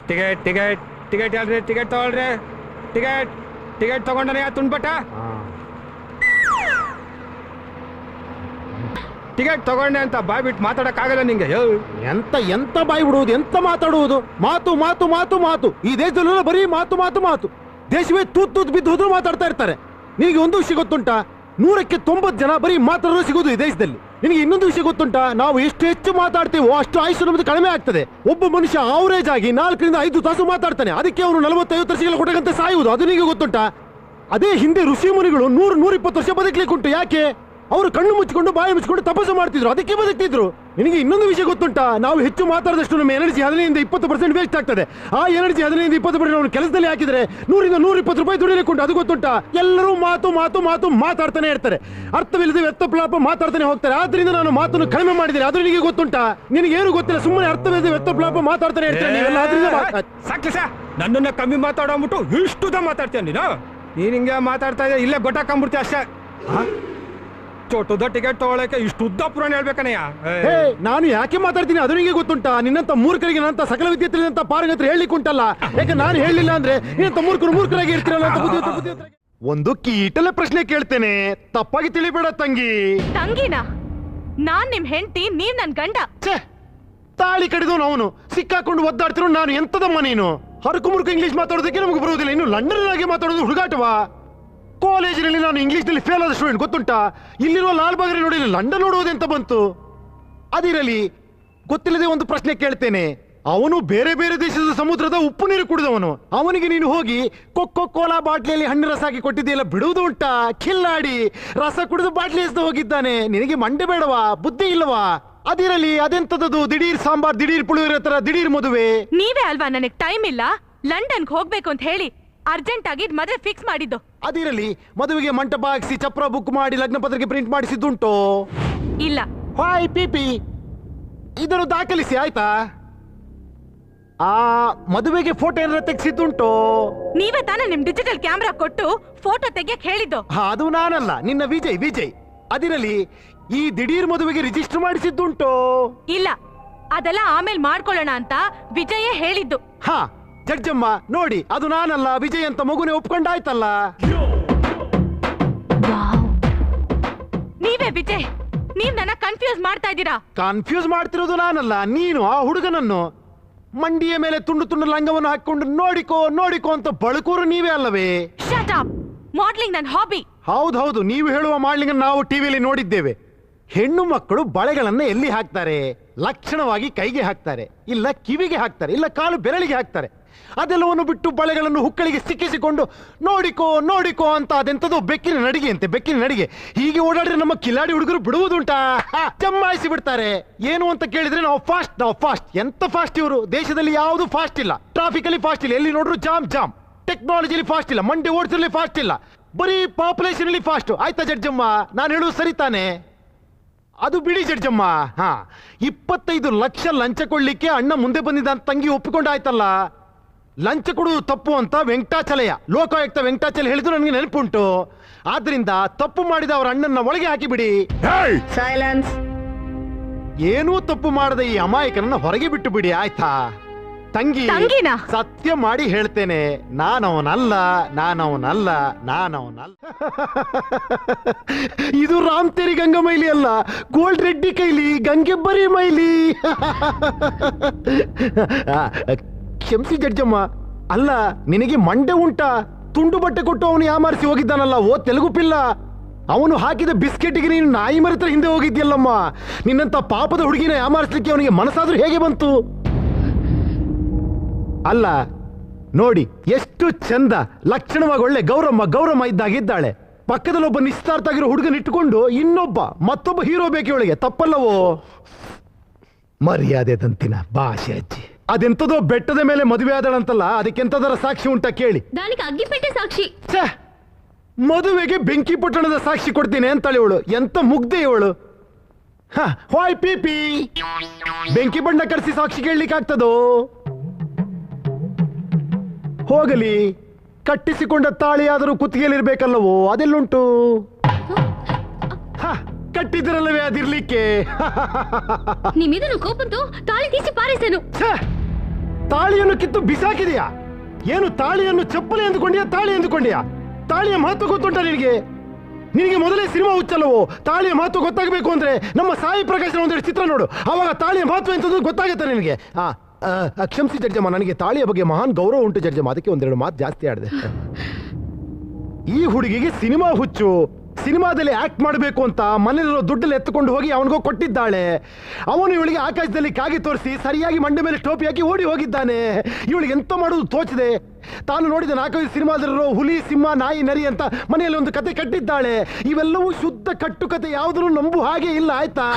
Ticket ticket ticket ಹೇಳ್ರಿ, ticket ತಗೊಳ್ರಿ. Ticket ticket ತಗೊಂಡನೆ ತುಂಡ್ಬಟ್ಟ. ಟಿಕೆಟ್ ತಗೊಂಡೆ ಅಂತ ಬಾಯ್ ಬಿಟ್ಟು ಮಾತಾಡಕ್ಕಾಗಲ್ಲ ನಿಂಗೆ. ಎಂತ ಎಂತ ಬಾಯಿ ಬಿಡುವುದು, ಎಂತ ಮಾತಾಡುವುದು? ಮಾತು ಮಾತು ಮಾತು ಮಾತು. ಈ ದೇಶದಲ್ಲೆಲ್ಲ ಬರೀ ಮಾತು ಮಾತು ಮಾತು. ದೇಶವೇ ತೂತ್ ತೂತ್ ಬಿದ್ದು ಹೋದ್ರು ಮಾತಾಡ್ತಾ ಇರ್ತಾರೆ. ನಿನಗೆ ಒಂದು ವಿಷಯ ಗೊತ್ತುಂಟಾ? 100ಕ್ಕೆ 90 ಜನ ಬರೀ ಮಾತಾಡೋರು ಸಿಗೋದು ಈ ದೇಶದಲ್ಲಿ. ನಿನಗೆ ಇನ್ನೊಂದು ವಿಷಯ ಗೊತ್ತುಂಟಾ? ನಾವು ಎಷ್ಟು ಹೆಚ್ಚು ಮಾತಾಡ್ತೀವೋ ಅಷ್ಟು ಆಯುಷ್ಯ ನಮ್ಮದು ಕಡಿಮೆ ಆಗ್ತದೆ. ಒಬ್ಬ ಮನುಷ್ಯ ಆವರೇಜ್ ಆಗಿ 4 ರಿಂದ 5 ತಾಸು ಮಾತಾಡ್ತಾನೆ. ಅದಕ್ಕೆ ಅವನು 40-50 ವರ್ಷಗಳ ಕೊಟ್ಟಂತೆ ಸಾಯುವುದು. ಅದು ನಿಮಗೆ ಗೊತ್ತುಂಟಾ? ಅದೇ ಹಿಂದೆ ಋಷಿ ಮುನಿಗಳು 100-120 ವರ್ಷ ಬದುಕಲಿಕ್ಕೆ ಉಂಟು. ಯಾಕೆ? ಅವರು ಕಣ್ಣು ಮುಚ್ಚಿಕೊಂಡು ಬಾಯಿ ಮುಚ್ಚಿಕೊಂಡು ತಪಸ್ಸು ಮಾಡ್ತಿದ್ರು, ಅದಕ್ಕೆ ಬದುಕ್ತಿದ್ರು. ನಿನಗೆ ಇನ್ನೊಂದು ವಿಷಯ ಗೊತ್ತುಂಟಾ? ನಾವು ಹೆಚ್ಚು ಮಾತಾಡಿದಷ್ಟು ನಮ್ಮ ಎನರ್ಜಿ 15-20% ವೇಸ್ಟ್ ಆಗ್ತದೆ. ಆ ಎನರ್ಜಿ 15-20% ನಾವು ಕೆಲಸದಲ್ಲಿ ಹಾಕಿದ್ರೆ 100-120 ರೂಪಾಯಿ ದುಡಿಲಿಕ್ಕೆ ಉಂಟು. ಅದು ಗೊತ್ತುಂಟಾ? ಎಲ್ಲರೂ ಮಾತು ಮಾತು ಮಾತು ಮಾತಾಡ್ತಾನೆ ಇರ್ತಾರೆ. ಅರ್ಥವಿಲ್ಲದೆ ವ್ಯರ್ಥಪ್ಲಾಪ ಮಾತಾಡ್ತಾನೆ ಹೋಗ್ತಾರೆ. ಆದ್ರಿಂದ ನಾನು ಮಾತನ್ನು ಕಡಿಮೆ ಮಾಡಿದ್ದೇನೆ. ಅದು ನಿನಗೆ ಗೊತ್ತುಂಟಾ? ನಿನಗೇನು ಗೊತ್ತಿಲ್ಲ, ಸುಮ್ಮನೆ ಅರ್ಥವಿಲ್ಲದೆ ವ್ಯರ್ಥಪ್ಲಾಪ ಮಾತಾಡ್ತಾನೆ ಇರ್ತಾರೆ ನೀವೆಲ್ಲ. ಆದ್ರಿಂದ ಸಾಕ್ಲಿ ಸಾ, ನನ್ನನ್ನ ಕಮ್ಮಿ ಮಾತಾಡೋಗ್ಬಿಟ್ಟು ಇಷ್ಟುದ ಮಾತಾಡ್ತೀಯ ನೀನು. ನೀನ್ ಹಿಂಗೆ ಮಾತಾಡ್ತಾ ಇದ್ದೆ, ಇಲ್ಲೇ ಗೊತ್ತಾಕೊಂಡ್ಬಿಡ್ತೀಯ ಅಷ್ಟೇ. ಚೋಟುದ ಟಿಕೆಟ್ ತಗೊಳಕ್ಕೆ ಇಷ್ಟು ಉದ್ದ ಪುರಾಣ ಹೇಳ್ಬೇಕನಯ್ಯ. ನಾನು ಯಾಕೆ ಮಾತಾಡ್ತೀನಿ ಅದು ನಿಮಗೆ ಗೊತ್ತುಂಟಾ? ನಿನ್ನಂತ ಮೂರ್ಖರಿಗೆ ನಂತ ಸಕಲ ವಿದ್ಯೆ ತಿಳಿದಂತ ಪಾರಗತ್ರ ಹೇಳಲಿಕ್ಕೆ ಉಂಟಲ್ಲ. ಯಾಕೆ ನಾನು ಹೇಳಲಿಲ್ಲ ಅಂದ್ರೆ ನಿನ್ನಂತ ಮೂರ್ಖರಾಗಿ ಇರ್ತೀರಲ್ಲ ಅಂತ ಬುದ್ಧಿ. ಒಂದು ಕೀಟಲೆ ಪ್ರಶ್ನೆ ಕೇಳ್ತೇನೆ, ತಪ್ಪಾಗಿ ತಿಳಿಬೇಡ ತಂಗಿ. ತಂಗಿನ? ನಾನ್ ನಿಮ್ ಹೆಂಡತಿ, ನೀವ್ ನನ್ ಗಂಡ. ತಾಳಿ ಕಡಿದವನು ಅವನು, ಸಿಕ್ಕಾಕೊಂಡು ಒದ್ದಾಡ್ತಿರೋ ನಾನು. ಎಂತದಮ್ಮ ನೀನು? ಹರಕು ಮುರುಕು ಇಂಗ್ಲಿಷ್ ಮಾತಾಡೋದಕ್ಕೆ ನಮಗೆ ಬರುವುದಿಲ್ಲ, ಇನ್ನು ಲಂಡನ್ ಆಗಿ ಮಾತಾಡೋದು ಹುಡುಗಾಟವಾ? ಕಾಲೇಜಿನಲ್ಲಿ ನಾನು ಇಂಗ್ಲಿಷ್ನಲ್ಲಿ ಫೇಲ್ ಆದ ಸ್ಟೂಡೆಂಟ್ ಗೊತ್ತುಂಟಾ? ಇಲ್ಲಿರುವ ಲಾಲ್ಬಾಗ್ರೆ ನೋಡಿ ಲಂಡನ್ ನೋಡುವುದೆಂತ ಬಂತು? ಅದಿರಲಿ, ಗೊತ್ತಿಲ್ಲದೆ ಒಂದು ಪ್ರಶ್ನೆ ಕೇಳ್ತೇನೆ. ಅವನು ಬೇರೆ ಬೇರೆ ದೇಶದ ಸಮುದ್ರದ ಉಪ್ಪು ನೀರು ಕುಡಿದವನು. ಅವನಿಗೆ ನೀನು ಹೋಗಿ ಕೊಕ್ಕೋ ಕೋಲಾ ಬಾಟ್ಲಿಯಲ್ಲಿ ಹಣ್ಣು ರಸ ಹಾಕಿ ಕೊಟ್ಟಿದೆಯಲ್ಲ, ಬಿಡುವುದು ಉಂಟಾ? ಖಿಲ್ಲಾಡಿ ರಸ ಕುಡಿದು ಬಾಟ್ಲಿ ಎಸ್ದು ಹೋಗಿದ್ದಾನೆ. ನಿನಗೆ ಮಂಡೆ ಬೇಡವಾ? ಬುದ್ಧಿ ಇಲ್ಲವಾ? ಅದಿರಲಿ, ಅದೆಂತದದು ದಿಢೀರ್ ಸಾಂಬಾರ್, ದಿಢೀರ್ ಪುಳಿಯೋಗರೆ ತರ ದಿಢೀರ್ ಮದುವೆ? ನೀವೇ ಅಲ್ವಾ ನನಗ್ ಟೈಮ್ ಇಲ್ಲ, ಲಂಡನ್ಗೆ ಹೋಗ್ಬೇಕು ಅಂತ ಹೇಳಿ ಅರ್ಜೆಂಟ್ ಆಗಿ ಮದುವೆ ಫಿಕ್ಸ್ ಮಾಡಿದ್ದು. ಅದಿರಲಿ, ಮದುವೆಗೆ ಮಂಟಪ ಹಾಕಿಸಿ ಚಪ್ರ ಬುಕ್ ಮಾಡಿ ಲಗ್ನ ಪತ್ರಿಕೆ ಪ್ರಿಂಟ್ ಮಾಡಿಸಿದ್ದುಂಟು? ಇಲ್ಲ. ಹಾಯ್ ಪಿಪಿ, ಇದನ್ನು ದಾಖಲಿಸಿ ಆಯ್ತಾ? ಆ ಮದುವೆಗೆ ಫೋಟೋ ಏನಾರ ತೆಗೆಸಿದ್ದುಂಟು? ನೀವೇ ತಾನೇ ನಿಮ್ ಡಿಜಿಟಲ್ ಕ್ಯಾಮ್ರಾ ಕೊಟ್ಟು ಫೋಟೋ ತೆಗಿಯಕ್ ಹೇಳಿದ್ದು. ಅದು ನಾನಲ್ಲ, ನಿನ್ನ ವಿಜಯ್. ಅದಿರಲಿ, ಈ ದಿಢೀರ್ ಮದುವೆಗೆ ರಿಜಿಸ್ಟರ್ ಮಾಡಿಸಿದ್ದುಂಟು? ಇಲ್ಲ, ಅದೆಲ್ಲ ಆಮೇಲೆ ಮಾಡ್ಕೊಳ್ಳೋಣ ಅಂತ ವಿಜಯೇ ಹೇಳಿದ್ದು. ಹಾ ಜಡ್ಜಮ್ಮ ನೋಡಿ, ಅದು ನಾನಲ್ಲ, ವಿಜಯ್ ಅಂತ ಮಗುನೇ ಒಪ್ಕೊಂಡಾಯ್ತಲ್ಲ. ನೀವೇ ವಿಜಯ್, ನೀವ್ ನನ್ನ ಕನ್ಫ್ಯೂಸ್ ಮಾಡ್ತಾ ಇದ್ದೀರಾ. ಕನ್ಫ್ಯೂಸ್ ಮಾಡ್ತಿರೋದು ನಾನಲ್ಲ, ನೀನು ಆ ಹುಡುಗನನ್ನು. ಮಂಡಿಯ ಮೇಲೆ ತುಂಡು ತುಂಡು ಲಂಗವನ್ನು ಹಾಕೊಂಡು ನೋಡಿಕೋ ಅಂತ ಬಳುಕೋರು ನೀವೇ ಅಲ್ಲವೇ? Shut up. ಮಾಡ್ಲಿಂಗ್ ನನ್ನ ಹಾಬಿ. ಹೌದು, ನೀವು ಹೇಳುವ ಮಾಡ್ಲಿಂಗ್ ನಾವು ಟಿವಿಯಲ್ಲಿ ನೋಡಿದ್ದೇವೆ. ಹೆಣ್ಣು ಮಕ್ಕಳು ಬಳೆಗಳನ್ನ ಎಲ್ಲಿ ಹಾಕ್ತಾರೆ? ಲಕ್ಷಣವಾಗಿ ಕೈಗೆ ಹಾಕ್ತಾರೆ, ಇಲ್ಲ ಕಿವಿಗೆ ಹಾಕ್ತಾರೆ, ಇಲ್ಲ ಕಾಲು ಬೆರಳಿಗೆ ಹಾಕ್ತಾರೆ. ಅದೆಲ್ಲವನ್ನು ಬಿಟ್ಟು ಬಳೆಗಳನ್ನು ಹುಕ್ಕಳಿಗೆ ಸಿಕ್ಕಿಸಿಕೊಂಡು ನೋಡಿಕೋ ಅಂತ ಅದೆಂತದೋ ಬೆಕ್ಕಿನ ನಡಿಗೆ ಹೀಗೆ ಓಡಾಡಿದ್ರೆ ನಮ್ಮ ಕಿಲಾಡಿ ಹುಡುಗರು ಬಿಡುವುದುಂಟಾ? ಜಮಾಯಿಸಿ ಬಿಡ್ತಾರೆ. ಏನು ಅಂತ ಕೇಳಿದ್ರೆ ನಾವು ಫಾಸ್ಟ್. ಎಂತ ಫಾಸ್ಟ್ ಇವರು? ದೇಶದಲ್ಲಿ ಯಾವುದು ಫಾಸ್ಟ್ ಇಲ್ಲ. ಟ್ರಾಫಿಕ್ ಅಲ್ಲಿ ಫಾಸ್ಟ್ ಇಲ್ಲ, ಎಲ್ಲಿ ನೋಡ್ರು ಜಾಮ್. ಟೆಕ್ನಾಲಜಿಲಿ ಫಾಸ್ಟ್ ಇಲ್ಲ, ಮಂಡಿ ಓಡಿಸಲಿ ಫಾಸ್ಟ್ ಇಲ್ಲ, ಬರೀ ಪಾಪ್ಯುಲೇಷನ್ ಅಲ್ಲಿ ಫಾಸ್ಟ್. ಆಯ್ತಾ ಜಡ್ಜಮ್ಮ, ನಾನು ಹೇಳುವುದು ಸರಿ ತಾನೆ? ಅದು ಬಿಡಿ ಜಡ್ಜಮ್ಮ. 25 ಲಕ್ಷ ಲಂಚ ಕೊಡ್ಲಿಕ್ಕೆ ಅಣ್ಣ ಮುಂದೆ ಬಂದಿದ್ದ ಅಂತ ತಂಗಿ ಒಪ್ಪಿಕೊಂಡಾಯ್ತಲ್ಲ. ಲಂಚ ಕೊಡುವುದು ತಪ್ಪು ಅಂತ ಲೋಕಾಯುಕ್ತ ವೆಂಕಟಾಚಲ ಹೇಳಿದ್ರು ನನಗೆ ನೆನಪುಂಟು. ಆದ್ರಿಂದ ತಪ್ಪು ಮಾಡಿದ ಅವರ ಅಣ್ಣನ ಒಳಗೆ ಹಾಕಿಬಿಡಿ. ಸೈಲೆನ್ಸ್. ಏನೂ ತಪ್ಪು ಮಾಡದ ಈ ಅಮಾಯಕನನ್ನ ಹೊರಗೆ ಬಿಟ್ಟು ಬಿಡಿ ಆಯ್ತಾ? ತಂಗಿನ ಸತ್ಯ ಮಾಡಿ ಹೇಳ್ತೇನೆ, ನಾನವನಲ್ಲ. ಇದು ರಾಮ್ ತೇರಿ ಗಂಗಾ ಮೈಲಿ ಅಲ್ಲ, ಗೋಲ್ಡ್ ರೆಡ್ಡಿ ಕೈಲಿ ಗಂಗೆಬ್ಬರಿ ಮೈಲಿ. ಕ್ಷಮಿಸಿ ಜಡ್ಜಮ್ಮ. ಅಲ್ಲ, ನಿನಗೆ ಮಂಡೆ ಉಂಟಾ? ತುಂಡು ಬಟ್ಟೆ ಕೊಟ್ಟು ಅವನು ಯಾಮಾರಿಸಿ ಹೋಗಿದ್ದಾನಲ್ಲ, ಓ ತೆಲುಗು ಪಿಲ್ಲ. ಅವನು ಹಾಕಿದ ಬಿಸ್ಕೆಟ್ಗೆ ನೀನು ನಾಯಿ ಮರಿತರ ಹಿಂದೆ ಹೋಗಿದ್ಯಲ್ಲಮ್ಮ. ನಿನ್ನಂತ ಪಾಪದ ಹುಡುಗಿನ ಯಾಮಾರಿಸ್ಲಿಕ್ಕೆ ಅವನಿಗೆ ಮನಸ್ಸಾದ್ರೂ ಹೇಗೆ ಬಂತು? ಅಲ್ಲ ನೋಡಿ, ಎಷ್ಟು ಚಂದ ಲಕ್ಷಣವಾಗಿ ಒಳ್ಳೆ ಗೌರಮ್ಮ ಇದ್ದಾಗಿದ್ದಾಳೆ. ಪಕ್ಕದಲ್ಲೊಬ್ಬ ನಿಶ್ಚಿತಾರ್ಥ ಆಗಿರೋ ಹುಡುಗನ ಇಟ್ಟುಕೊಂಡು ಮತ್ತೊಬ್ಬ ಹೀರೋ ಬೇಕು ಇವಳಿಗೆ. ತಪ್ಪಲ್ಲವೋ? ಮರ್ಯಾದೆ ತಂತಿನ ಭಾಷೆ ಅಜ್ಜಿ. ಅದೆಂತದೋ ಬೆಟ್ಟದ ಮೇಲೆ ಮದುವೆ ಆದಳಂತಲ್ಲ, ಅದಕ್ಕೆಂತದರ ಸಾಕ್ಷಿ ಉಂಟಾ ಕೇಳಿ? ಅಗ್ಗಿಪೆಟ್ಟೆ ಸಾಕ್ಷಿ. ಮದುವೆಗೆ ಬೆಂಕಿ ಪಟ್ಟಣದ ಸಾಕ್ಷಿ ಕೊಡ್ತೀನಿ ಅಂತಾಳೆ ಇವಳು. ಎಂತ ಮುಗ್ದೆ ಇವಳು. ಹಾಯ್ ಪಿಪಿ, ಬೆಂಕಿ ಬಣ್ಣ ಕರೆಸಿ ಸಾಕ್ಷಿ ಕೇಳಲಿಕ್ಕೆ ಆಗ್ತದೋ? ಹೋಗಲಿ, ಕಟ್ಟಿಸಿಕೊಂಡ ತಾಳಿಯಾದರೂ ಕುತ್ತಿಗೆಯಲ್ಲಿರ್ಬೇಕಲ್ಲವೋ? ಅದೆಲ್ಲುಂಟು? ಕಟ್ಟಿದ್ರಲ್ಲವೇ ಅದಿರ್ಲಿಕ್ಕೆ. ನಿಮ್ಮಿದನ್ನು ಕೋಪಂತು ತಾಳಿ ತೀಸಿ ಪಾರಿಸೇನು. ತಾಳಿಯನ್ನು ಕಿತ್ತು ಬಿಸಾಕಿದೆಯಾ? ಏನು ತಾಳಿಯನ್ನು ಚಪ್ಪಲಿ ಎಂದುಕೊಂಡಿಯಾ, ತಾಳಿ ಎಂದುಕೊಂಡಿಯಾ? ತಾಳಿಯ ಮಹತ್ವ ಗೊತ್ತುಂಟ ನಿನಗೆ? ನಿನಗೆ ಮೊದಲೇ ಸಿನಿಮಾ ಹುಚ್ಚಲ್ಲವೋ? ತಾಳಿಯ ಮಹತ್ವ ಗೊತ್ತಾಗಬೇಕು ಅಂದ್ರೆ ನಮ್ಮ ಸಾಯಿ ಪ್ರಕಾಶನ ಒಂದೆರಡು ಚಿತ್ರ ನೋಡು, ಅವಾಗ ತಾಳಿಯ ಮಹತ್ವ ಎಂತದ್ದು ಗೊತ್ತಾಗುತ್ತೆ ನಿನಗೆ. ಕ್ಷಮಿಸಿ ಜಡ್ಜಮ್ಮ, ನನಗೆ ತಾಳಿಯ ಬಗ್ಗೆ ಮಹಾನ್ ಗೌರವ ಉಂಟು ಜಡ್ಜಮ್ಮ, ಅದಕ್ಕೆ ಒಂದೆರಡು ಮಾತು ಜಾಸ್ತಿ ಆಡಿದೆ. ಈ ಹುಡುಗಿಗೆ ಸಿನಿಮಾ ಹುಚ್ಚು, ಸಿನಿಮಾದಲ್ಲಿ ಆಕ್ಟ್ ಮಾಡಬೇಕು ಅಂತ ಮನೆಯಲ್ಲಿರೋ ದುಡ್ಡಲ್ಲಿ ಎತ್ತುಕೊಂಡು ಹೋಗಿ ಅವನಿಗೋ ಕೊಟ್ಟಿದ್ದಾಳೆ. ಅವನು ಇವಳಿಗೆ ಆಕಾಶದಲ್ಲಿ ಕಾಗಿ ತೋರಿಸಿ ಸರಿಯಾಗಿ ಮಂಡೆ ಮೇಲೆ ಟೋಪಿ ಹಾಕಿ ಓಡಿ ಹೋಗಿದ್ದಾನೆ. ಇವಳಿಗೆ ಎಂತ ಮಾಡೋದು ತೋಚಿದೆ. ತಾನು ನೋಡಿದ 4-5 ಸಿನಿಮಾದಲ್ಲಿರೋ ಹುಲಿ, ಸಿಂಹ, ನಾಯಿ, ನರಿ ಅಂತ ಮನೆಯಲ್ಲಿ ಒಂದು ಕತೆ ಕಟ್ಟಿದ್ದಾಳೆ. ಇವೆಲ್ಲವೂ ಶುದ್ಧ ಕಟ್ಟುಕತೆ, ಯಾವುದನ್ನು ನಂಬು ಹಾಗೆ ಇಲ್ಲ. ಆಯ್ತಾ?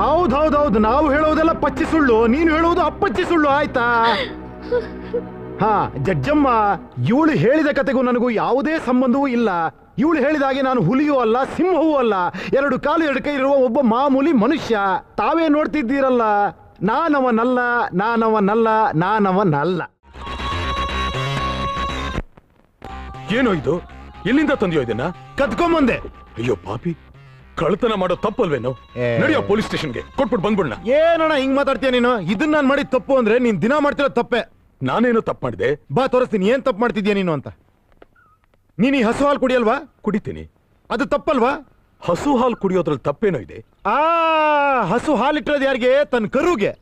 ಹೌದೌದೌದು, ನಾವು ಹೇಳೋದೆಲ್ಲ ಪಚ್ಚಿ ಸುಳ್ಳು, ನೀನು ಹೇಳುವುದು ಅಪ್ಪಚ್ಚಿ ಸುಳ್ಳು. ಆಯ್ತಾ? ಹಾ ಜಡ್ಜಮ್ಮ, ಇವಳು ಹೇಳಿದ ಕತೆಗೂ ನನಗೂ ಯಾವುದೇ ಸಂಬಂಧವೂ ಇಲ್ಲ. ಇವಳು ಹೇಳಿದ ಹಾಗೆ ನಾನು ಹುಲಿಯೂ ಅಲ್ಲ, ಸಿಂಹವೂ ಅಲ್ಲ, 2 ಕಾಲು 2 ಕೈ ಇರುವ ಒಬ್ಬ ಮಾಮೂಲಿ ಮನುಷ್ಯ. ತಾವೇ ನೋಡ್ತಿದ್ದೀರಲ್ಲ, ನಾನವನಲ್ಲ, ನಾನವನಲ್ಲ, ನಾನವನಲ್ಲ. ಏನೋ ಇದು? ಎಲ್ಲಿಂದ ತಂದಿಯೋ ಇದನ್ನ? ಕತ್ಕೊಂಬಂದೆ. ಅಯ್ಯೋ ಪಾಪಿ, ಕಳ್ತನ ಮಾಡೋ ತಪ್ಪಲ್ವೇನೋ? ನಡೆಯೋ ಪೊಲೀಸ್ ಸ್ಟೇಷನ್ಗೆ ಕೊಟ್ಬಿಟ್ಟು ಬಂದ್ಬಿಡ್ಣ. ಏನಣ್ಣ ಹಿಂಗ್ ಮಾತಾಡ್ತೀಯ ನೀನು? ಇದನ್ನ ನಾನು ಮಾಡಿದ ತಪ್ಪು ಅಂದ್ರೆ ನೀನ್ ದಿನ ಮಾಡ್ತಿರೋ ತಪ್ಪೆ. ನಾನೇನೋ ತಪ್ಪು ಮಾಡಿದೆ? ಬಾ ತೋರಿಸ್ತೀನಿ ಏನ್ ತಪ್ಪು ಮಾಡ್ತಿದ್ಯಾ ನೀನು ಅಂತ. ನೀನ್ ಈ ಹಸು ಹಾಲು ಕುಡಿಯಲ್ವಾ? ಕುಡಿತೀನಿ. ಅದು ತಪ್ಪಲ್ವಾ? ಹಸು ಹಾಲು ಕುಡಿಯೋದ್ರಲ್ಲಿ ತಪ್ಪೇನೋ ಇದೆ? ಹಸು ಹಾಲಿಟ್ಟಿರೋದು ಯಾರಿಗೆ? ತನ್ನ ಕರುಗೆ.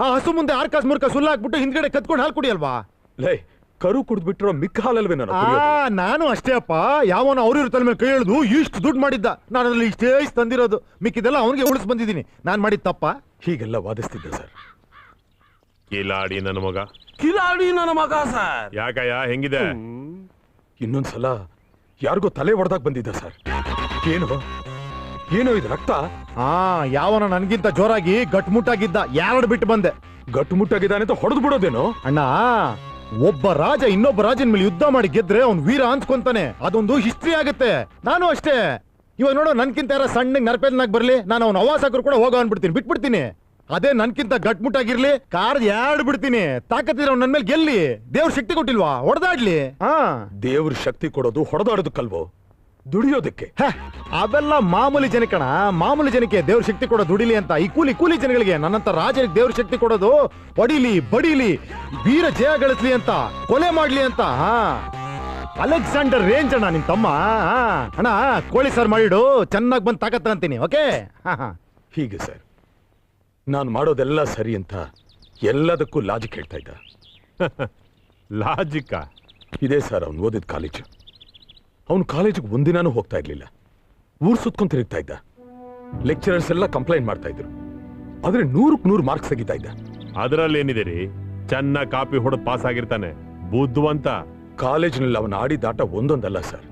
ಆ ಹಸು ಮುಂದೆ ಆರ್ಕಾಸ್ ಮುರ್ಕ ಸುಳ್ಳು ಹಾಕ್ಬಿಟ್ಟು ಹಿಂದ್ಗಡೆ ಕತ್ಕೊಂಡು ಹಾಲು ಕುಡಿಯಲ್ವಾ? ಲೇ, ಕರು ಕುಡಿದ್ಬಿಟ್ಟಿರೋ ಮಿಕ್ಕ ಹಾಲಲ್ವೇ ನಾನು? ನಾನು ಅಷ್ಟೇ ಅಪ್ಪ. ಯಾವನ ಅವ್ರ ತಲೆ ಮೇಲೆ ಕೈ ಎಳೆದು ಇಷ್ಟು ದುಡ್ಡು ಮಾಡಿದ್ದ, ನಾನು ಅದ್ರಲ್ಲಿ ಇಷ್ಟೇ ತಂದಿರೋದು, ಮಿಕ್ಕಿದೆಲ್ಲ ಅವನಿಗೆ ಉಳಿಸ್ ಬಂದಿದ್ದೀನಿ. ನಾನು ಮಾಡಿದ ತಪ್ಪ? ಹೀಗೆಲ್ಲ ವಾದಿಸ್ತಿದ್ದೆ ಸರ್. ಕಿಲಾಡಿ ನನ್ನ ಮಗ. ಕಿಲಾಡಿ ನನ್ನ ಮಗ ಸರ್. ಯಾಕಯ್ಯ, ಹೆಂಗಿದೆ? ಇನ್ನೊಂದ್ಸಲ ಯಾರಿಗೋ ತಲೆ ಹೊಡೆದಾಗ ಬಂದಿದ್ದ ಸರ್. ಏನು ಏನೋ ಇದು ರಕ್ತ? ಯಾವನ ನನ್ಗಿಂತ ಜೋರಾಗಿ ಗಟ್ಮುಟ್ಟಾಗಿದ್ದ, 2 ಬಿಟ್ಟು ಬಂದೆ. ಗಟ್ಟುಮುಟ್ಟಾಗಿದ್ದಾನೆ ಅಂತ ಹೊಡೆದು ಬಿಡೋದೇನೋ? ಅಣ್ಣ, ಒಬ್ಬ ರಾಜ ಇನ್ನೊಬ್ಬ ರಾಜನ ಮೇಲೆ ಯುದ್ಧ ಮಾಡಿ ಗೆದ್ರೆ ಅವ್ನು ವೀರ ಅನ್ಸ್ಕೊಂತಾನೆ, ಅದೊಂದು ಹಿಸ್ಟ್ರಿ ಆಗುತ್ತೆ. ನಾನು ಅಷ್ಟೇ. ಇವಾಗ ನೋಡೋ, ನನ್ಕಿಂತ ಯಾರ ಸಣ್ಣ ನರಪೇದನಾಗ್ ಬರ್ಲಿ, ನಾನು ಅವ್ನ ಅವಾಸಕರು ಕೂಡ ಹೋಗೋ ಅನ್ಬಿಡ್ತೀನಿ, ಬಿಟ್ಬಿಡ್ತೀನಿ. ಅದೇ ನನ್ಕಿಂತ ಗಟ್ಮುಟ್ಟಾಗಿರ್ಲಿ, ಕಾರ್ 2 ಬಿಡ್ತೀನಿ. ತಾಕತ್ತಿರೋ ನನ್ ಮೇಲೆ ಗೆಲ್ಲಿ. ದೇವ್ರ ಶಕ್ತಿ ಕೊಟ್ಟಿಲ್ವಾ ಹೊಡೆದಾಡ್ಲಿ? ದೇವ್ರ ಶಕ್ತಿ ಕೊಡೋದು ಹೊಡೆದಾಡೋದಕ್ಕಲ್ವೋ, ದುಡಿಯೋದಕ್ಕೆ. ಅವೆಲ್ಲ ಮಾಮೂಲಿ ಜನಕಣ. ಮಾಮೂಲಿ ಜನಕ್ಕೆ ದೇವ್ರ ಶಕ್ತಿ ಕೊಡೋ ದುಡಿಲಿ ಅಂತ. ಈ ಕೂಲಿ ಜನಗಳಿಗೆ, ನನ್ನಂತ ರಾಜನಿಗೆ ದೇವ್ರ ಶಕ್ತಿ ಕೊಡೋದು ಹೊಡಿಲಿ, ಬಡಿಲಿ, ವೀರ ಜಯ ಗಳಿಸ್ಲಿ ಅಂತ, ಕೊಲೆ ಮಾಡ್ಲಿ ಅಂತ. ಅಲೆಕ್ಸಾಂಡರ್ ರೇಂಜ್ ಅಣ್ಣ ನಿನ್ ತಮ್ಮ. ಅಣ್ಣ, ಕೋಳಿ ಸಾರ್ ಮಾಡಿಡು, ಚೆನ್ನಾಗಿ ಬಂದು ತಾಕತ್ತ ಅಂತೀನಿ. ಓಕೆ? ಹೀಗೆ ಸರ್, ನಾನು ಮಾಡೋದೆಲ್ಲ ಸರಿ ಅಂತ ಎಲ್ಲದಕ್ಕೂ ಲಾಜಿಕ್ ಹೇಳ್ತಾ ಇದ್ದ. ಲಾಜಿಕ್ಕ? ಇದೇ ಸರ್ ಅವ್ನು ಓದಿದ ಕಾಲೇಜು. ಅವನು ಕಾಲೇಜಿಗೆ ಒಂದಿನಾನು ಹೋಗ್ತಾ ಇರ್ಲಿಲ್ಲ, ಊರ್ ಸುತ್ಕೊಂಡ್ ತಿರುಗ್ತಾ ಇದ್ದ. ಲೆಕ್ಚರರ್ಸ್ ಎಲ್ಲ ಕಂಪ್ಲೇಂಟ್ ಮಾಡ್ತಾ ಇದ್ರು, ಆದ್ರೆ 100ಕ್ಕೆ 100 ಮಾರ್ಕ್ಸ್ ತೆಗಿತಾ ಇದ್ದ. ಅದರಲ್ಲಿ ಏನಿದೆ ರೀ? ಚೆನ್ನಾಗಿ ಕಾಪಿ ಹೊಡೆದು ಪಾಸ್ ಆಗಿರ್ತಾನೆ, ಬುದ್ಧವಂತ. ಕಾಲೇಜಿನಲ್ಲಿ ಅವನ ಆಡಿದಾಟ ಒಂದೊಂದಲ್ಲ ಸರ್.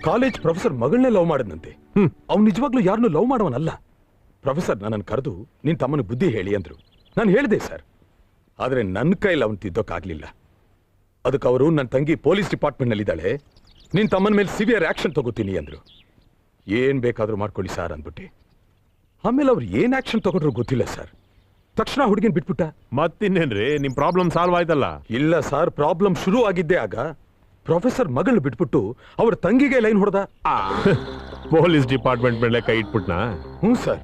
ಕಾಲೇಜ್ ಪ್ರೊಫೆಸರ್ ಮಗಳನ್ನೇ ಲವ್ ಮಾಡದಂತೆ. ಅವ್ನು ನಿಜವಾಗ್ಲೂ ಯಾರನ್ನೂ ಲವ್ ಮಾಡವನಲ್ಲ. ಪ್ರೊಫೆಸರ್ ನನ್ನನ್ನು ಕರೆದು ನಿನ್ ತಮ್ಮನ ಬುದ್ಧಿ ಹೇಳಿ ಅಂದ್ರು. ನಾನು ಹೇಳಿದೆ ಸರ್, ಆದ್ರೆ ನನ್ನ ಕೈಲಿ ಅವನು ತಿದ್ದೋಕ್ಕಾಗ್ಲಿಲ್ಲ. ಅದಕ್ಕೆ ಅವರು ನನ್ನ ತಂಗಿ ಪೊಲೀಸ್ ಡಿಪಾರ್ಟ್ಮೆಂಟ್ ನಲ್ಲಿದ್ದಾಳೆ, ನಿನ್ ತಮ್ಮನ ಮೇಲೆ ಸಿವಿಯರ್ ಆಕ್ಷನ್ ತಗೋತೀನಿ ಅಂದ್ರು. ಏನ್ ಬೇಕಾದ್ರೂ ಮಾಡ್ಕೊಳ್ಳಿ ಸರ್ ಅಂದ್ಬಿಟ್ಟೆ. ಆಮೇಲೆ ಅವ್ರು ಏನ್ ಆಕ್ಷನ್ ತಗೊಂಡ್ರು ಗೊತ್ತಿಲ್ಲ ಸರ್. ತಕ್ಷಣ ಹುಡುಗಿನ ಬಿಟ್ಬಿಟ್ಟ. ಮತ್ತಿನ್ನೇನ್ರಿ, ನಿಮ್ ಪ್ರಾಬ್ಲಮ್ ಸಾಲ್ವ್ ಆಯ್ತಲ್ಲ? ಇಲ್ಲ ಸರ್, ಪ್ರಾಬ್ಲಮ್ ಶುರು ಆಗಿದ್ದೆ ಆಗ. ಪ್ರೊಫೆಸರ್ ಮಗಳು ಬಿಟ್ಬಿಟ್ಟು ಅವ್ರ ತಂಗಿಗೆ ಲೈನ್ ಹೊಡೆದ. ಪೊಲೀಸ್ ಡಿಪಾರ್ಟ್ಮೆಂಟ್ ಮೇಲೆ ಕೈ ಇಟ್ಬಿಟ್ನಾ? ಹ್ಞೂ ಸರ್.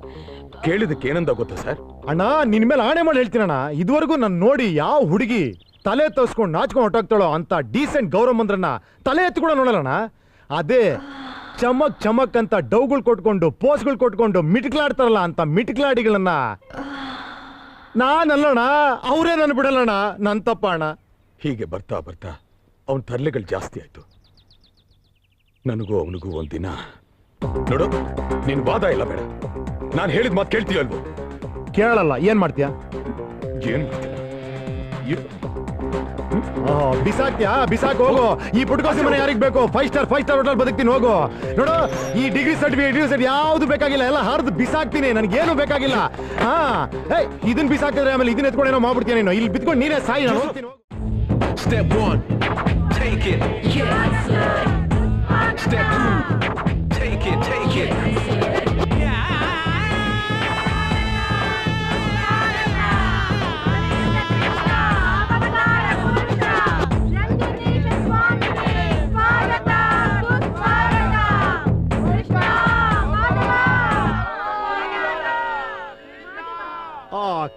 ಕೇಳಿದಕ್ಕೆ ಏನಂದ ಗೊತ್ತಾ ಸರ್? ಅಣ್ಣ, ನಿನ್ ಮೇಲೆ ಆಣೆ ಮಾಡಿ ಹೇಳ್ತೀನಣ್ಣ, ಇದುವರೆಗೂ ನಾನು ನೋಡಿ ಯಾವ ಹುಡುಗಿ ತಲೆ ತೋರಿಸ್ಕೊಂಡು ನಾಚ್ಕೊಂಡು ಹೊಟ್ಟಾಗ್ತಾಳೋ ಅಂತ ಡೀಸೆಂಟ್ ಗೌರವ ಮಂದ್ರನ್ನ ತಲೆ ಎತ್ತಿ ಕೂಡ ನೋಡಲ್ಲಣ್ಣ. ಅದೇ ಚಮಕ್ ಚಮಕ್ ಅಂತ ಡೌಗಳು ಕೊಟ್ಕೊಂಡು, ಪೋಸ್ಗಳು ಕೊಟ್ಕೊಂಡು ಮಿಟ್ಕ್ಲಾಡ್ತಾರಲ್ಲ ಅಂತ ಮಿಟ್ಕ್ಲಾಡಿಗಳನ್ನ ನಾನಲ್ಲಣ್ಣ, ಅವರೇ ನನ್ನ ಬಿಡಲ್ಲಣ್ಣ. ನನ್ ತಪ್ಪ ಅಣ್ಣ. ಹೀಗೆ ಬರ್ತಾ ಬರ್ತಾ ಅವನ ತರ್ಲೆಗಳು ಜಾಸ್ತಿ ಆಯ್ತು. ನನಗೂ ಅವನಿಗೂ ಒಂದಿನ ನೋಡು, ನೀನ್ ವಾದ ಇಲ್ಲ ಬೇಡ, ನಾನು ಹೇಳಿದ ಮಾತು ಕೇಳ್ತೀಯ ಅಲ್ವೋ? ಕೇಳಲ್ಲ. ಏನ್ ಮಾಡ್ತೀಯ? ಏನ್ ಬಿಸಾಕ್ತಿಯಾ? ಬಿಸಾಕ್ ಹೋಗು. ಈ ಪುಟ್ಕೋಸಿ ಮನೆ ಯಾರಿಗ್ ಬೇಕು? 5 ಸ್ಟಾರ್ ಹೋಟೆಲ್ ಬದುಕ್ತೀನಿ, ಹೋಗು. ನೋಡು, ಈ ಡಿಗ್ರಿ ಸರ್ಟಿಫಿಕೇಟ್ ಯಾವ್ದು ಬೇಕಾಗಿಲ್ಲ, ಎಲ್ಲ ಹರಿದು ಬಿಸಾಕ್ತೀನಿ, ನನಗೇನು ಬೇಕಾಗಿಲ್ಲ. ಇದನ್ ಬಿಸಾಕಿದ್ರೆ ಆಮೇಲೆ ಇದನ್ನ ಎತ್ಕೊಂಡೇನೋ ಮಾಡ್ಬಿಡ್ತೀನಿ. ನೀನು ಇಲ್ಲಿ ಬಿತ್ಕೊಂಡು ನೀನೇ ಸಾಯಿ. ನಾನು ಹೋಗ್ತೀನಿ. Step 1, take it. Step 2, take it.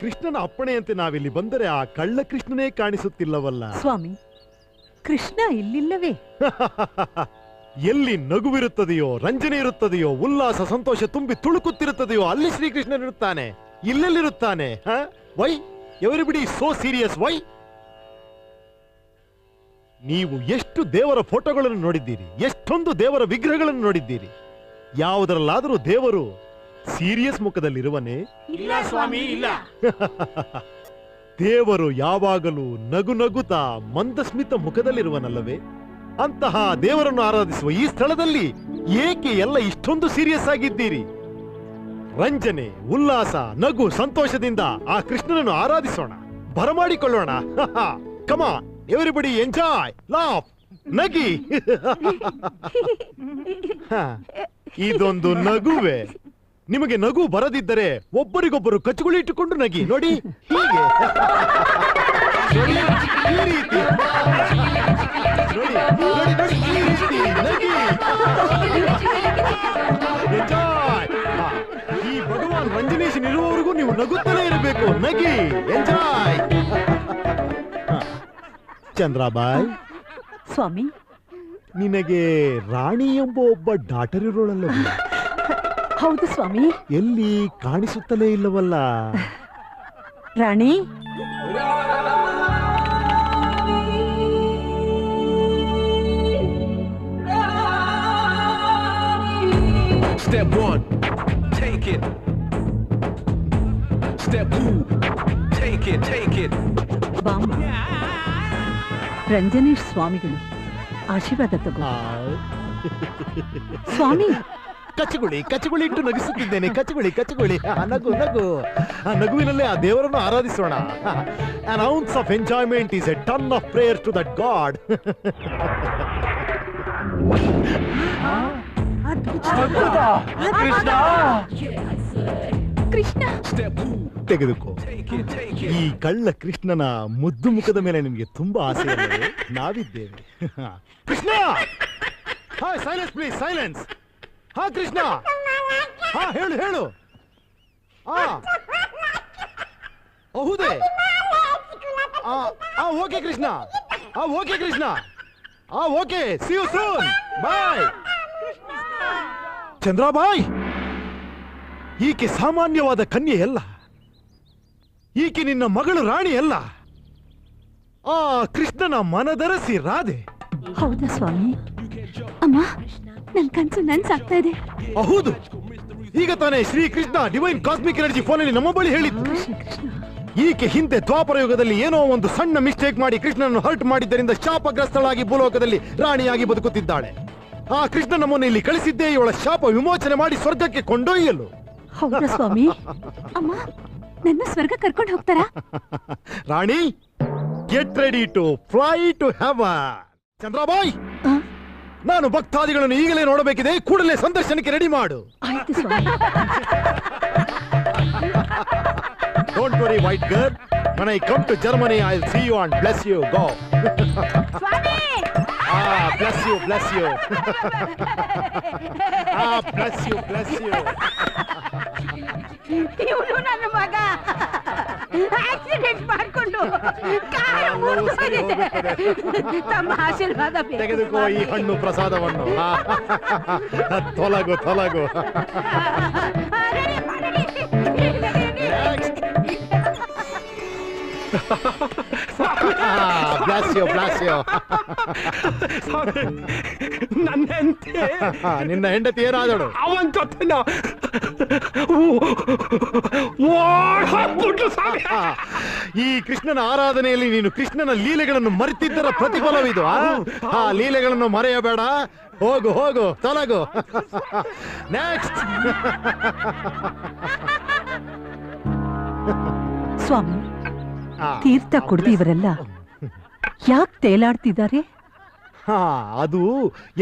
Krishna ಕೃಷ್ಣನ ಅಪ್ಪಣೆಯಂತೆ ನಾವಿಲ್ಲಿ ಬಂದರೆ ಆ ಕಳ್ಳ ಕೃಷ್ಣನೇ ಕಾಣಿಸುತ್ತಿಲ್ಲವಲ್ಲ. ಸ್ವಾಮಿ, ಕೃಷ್ಣ ಇಲ್ಲಿಲ್ಲವೇ? ಎಲ್ಲಿ ನಗುವಿರುತ್ತದೆಯೋ, ರಂಜನೆ ಇರುತ್ತದೆಯೋ, ಉಲ್ಲಾಸ ಸಂತೋಷ ತುಂಬಿ ತುಳುಕುತ್ತಿರುತ್ತದೆಯೋ ಅಲ್ಲಿ ಶ್ರೀಕೃಷ್ಣನಿರುತ್ತಾನೆ. ಇಲ್ಲೆಲ್ಲಿರುತ್ತಾನೆ? Why everybody so serious? Why? ನೀವು ಎಷ್ಟು ದೇವರ ಫೋಟೋಗಳನ್ನು ನೋಡಿದ್ದೀರಿ, ಎಷ್ಟೊಂದು ದೇವರ ವಿಗ್ರಹಗಳನ್ನು ನೋಡಿದ್ದೀರಿ. ಯಾವುದರಲ್ಲಾದರೂ ದೇವರು ಸೀರಿಯಸ್ ಮುಖದಲ್ಲಿರುವನೇ? ಇಲ್ಲ ಸ್ವಾಮಿ, ಇಲ್ಲ. ದೇವರು ಯಾವಾಗಲೂ ನಗು ನಗುತ್ತಾ ಮಂದಸ್ಮಿತ ಮುಖದಲ್ಲಿರುವನಲ್ಲವೇ? ಅಂತಹ ದೇವರನ್ನು ಆರಾಧಿಸುವ ಈ ಸ್ಥಳದಲ್ಲಿ ಏಕೆ ಎಲ್ಲ ಇಷ್ಟೊಂದು ಸೀರಿಯಸ್ ಆಗಿದ್ದೀರಿ? ರಂಜನೆ, ಉಲ್ಲಾಸ, ನಗು, ಸಂತೋಷದಿಂದ ಆ ಕೃಷ್ಣನನ್ನು ಆರಾಧಿಸೋಣ, ಬರಮಾಡಿಕೊಳ್ಳೋಣ. ಕಮಾನ್ ಎವರಿಬಡಿ, ಎಂಜಾಯ್, ಲಾಫ್, ನಗಿ. ಇದೊಂದು ನಗುವೆ. ನಿಮಗೆ ನಗು ಬರದಿದ್ದರೆ ಒಬ್ಬರಿಗೊಬ್ಬರು ಕಚ್ಚುಗಳು ಇಟ್ಟುಕೊಂಡು ನಗಿ ನೋಡಿ. ಹೀಗೆ ನೋಡಿ, ಈ ರೀತಿ ನೋಡಿ, ನೋಡಿ, ನೋಡಿ, ಈ ರೀತಿ ನಗಿ. ಎಂಜಾಯ್. ಈ ಭಗವಾನ್ ರಂಜನೇಶನ್ ಇರುವವರೆಗೂ ನೀವು ನಗುತ್ತಲೇ ಇರಬೇಕು. ನಗಿ, ಎಂಜಾಯ್. ಚಂದ್ರಾಬಾಯ್, ಸ್ವಾಮಿ, ನಿನಗೆ ರಾಣಿ ಎಂಬ ಒಬ್ಬ ಡಾಟರ್ ಇರೋಳಲ್ಲ? ಹೌದು ಸ್ವಾಮಿ. ಎಲ್ಲಿ ಕಾಣಿಸುತ್ತಲೇ ಇಲ್ಲವಲ್ಲ? ರಾಣಿ, Step 1, take it. Step 2, take it, take it. ಬಾಮ್ಮ. ರಂಜನೇಶ್ ಸ್ವಾಮಿಗಳು ಆಶೀರ್ವಾದ ತಗೋ. ಸ್ವಾಮಿ, ಕಚ್ಚಗುಳಿ ಕಚ್ಚಗುಳಿ ಇಟ್ಟು ನಗಿಸುತ್ತಿದ್ದೇನೆ. ಕಚ್ಚಗುಳಿ ಕಚ್ಚಗುಳಿ, ನಗು ನಗು. ಆ ನಗುವಿನಲ್ಲೇ ಆ ದೇವರನ್ನು ಆರಾಧಿಸೋಣ. An ounce of enjoyment is a ton of prayers to that God. Krishna, Step 2, ತೆಗೆದುಕೋ. take it, take it. ಈ ಕಳ್ಳ ಕೃಷ್ಣನ ಮುದ್ದು ಮುಖದ ಮೇಲೆ ನಿಮಗೆ ತುಂಬಾ ಆಸೆ ಅಲ್ಲವೇ? ನಾವಿದ್ದೇವೆ. ಕೃಷ್ಣ, ಹಾ, ಸೈಲೆನ್ಸ್ ಪ್ಲೀಸ್, ಸೈಲೆನ್ಸ್. ಹಾ ಕೃಷ್ಣ, ಹಾ ಹೇಳು ಹೇಳು. ಹಾ ಹೌದೇ? Okay Krishna, okay Krishna, okay, see you soon, bye. Chandrabai, ಈಕೆ ಸಾಮಾನ್ಯವಾದ ಕನ್ಯೆಯಲ್ಲ. ಈಕೆ ನಿನ್ನ ಮಗಳು ರಾಣಿ ಅಲ್ಲ. ಆ ಕೃಷ್ಣನ ಮನದರಸಿ ರಾಧೆ. ಹೌದಾ ಸ್ವಾಮಿ? ಅಮ್ಮ, ನನ್ ಕನ್ಸು ನನ್ಸಾಗ್ತಾ ಇದೆ. ಹೌದು, ಈಗ ತಾನೇ ಶ್ರೀಕೃಷ್ಣ ಡಿವೈನ್ ಕಾಸ್ಮಿಕ್ ಎನರ್ಜಿ ಫೋನಲ್ಲಿ ನಮ್ಮ ಬಳಿ ಹೇಳಿದ್ದು. ಈಕೆ ಹಿಂದೆ ದ್ವಾಪರ ಯುಗದಲ್ಲಿ ಏನೋ ಒಂದು ಸಣ್ಣ ಮಿಸ್ಟೇಕ್ ಮಾಡಿ ಕೃಷ್ಣನನ್ನು ಹರ್ಟ್ ಮಾಡಿದ್ದರಿಂದ ಶಾಪಗ್ರಸ್ತಳಾಗಿ ಭೂಲೋಕದಲ್ಲಿ ರಾಣಿಯಾಗಿ ಬದುಕುತ್ತಿದ್ದಾಳೆ. ಆ ಕೃಷ್ಣ ನಮ್ಮನ್ನು ಇಲ್ಲಿ ಕಳಿಸಿದ್ದೇ ಇವಳ ಶಾಪ ವಿಮೋಚನೆ ಮಾಡಿ ಸ್ವರ್ಗಕ್ಕೆ ಕೊಂಡೊಯ್ಯಲು. ಹೌದಾ ಸ್ವಾಮಿ? ಅಮ್ಮ, ನನ್ನ ಸ್ವರ್ಗ ಕರ್ಕೊಂಡು ಹೋಗ್ತಾರಾ? Rani, get ready to fly to heaven. Chandrabai, ನಾನು ಭಕ್ತಾದಿಗಳನ್ನು ಈಗಲೇ ನೋಡಬೇಕಿದೆ. ಕೂಡಲೇ ಸಂದರ್ಶನಕ್ಕೆ ರೆಡಿ ಮಾಡು. ಆಯ್ತು ಸ್ವಾಮಿ. Don't worry, white girl. When I come to Germany, I'll see you and bless you. Go. Bless you, bless you. Bless you, bless you. ಇವನು ನನ್ನ ಮಗ ಆಕ್ಸಿಡೆಂಟ್ ಮಾಡ್ಕೊಂಡು ತಮ್ಮ ಆಶೀರ್ವಾದ ತೆಗೆದುಕೋ ಈ ಹಣ್ಣು ಪ್ರಸಾದವನ್ನು. ತೊಲಗು ತೊಲಗು. Bless you, bless you. ನನ್ನ ಹೆಂಡತಿ, ನಿನ್ನ ಹೆಂಡತಿ ಏನಾದಳು? ಅವನ್ ಜೊತೆ ಈ ಕೃಷ್ಣನ ಆರಾಧನೆಯಲ್ಲಿ ನೀನು ಕೃಷ್ಣನ ಲೀಲೆಗಳನ್ನು ಮರೆತಿದ್ದರ ಪ್ರತಿಫಲವಿದು. ಆ ಲೀಲೆಗಳನ್ನು ಮರೆಯಬೇಡ. ಹೋಗು ಹೋಗು, ತೊಲಗು. ನೆಕ್ಸ್ಟ್. ಸ್ವಾಮಿ, ತೀರ್ಥ ಕುಡ್ದು ಇವರೆಲ್ಲ ಯಾಕೆ ತೇಲಾಡ್ತಿದ್ದಾರೆ? ಅದು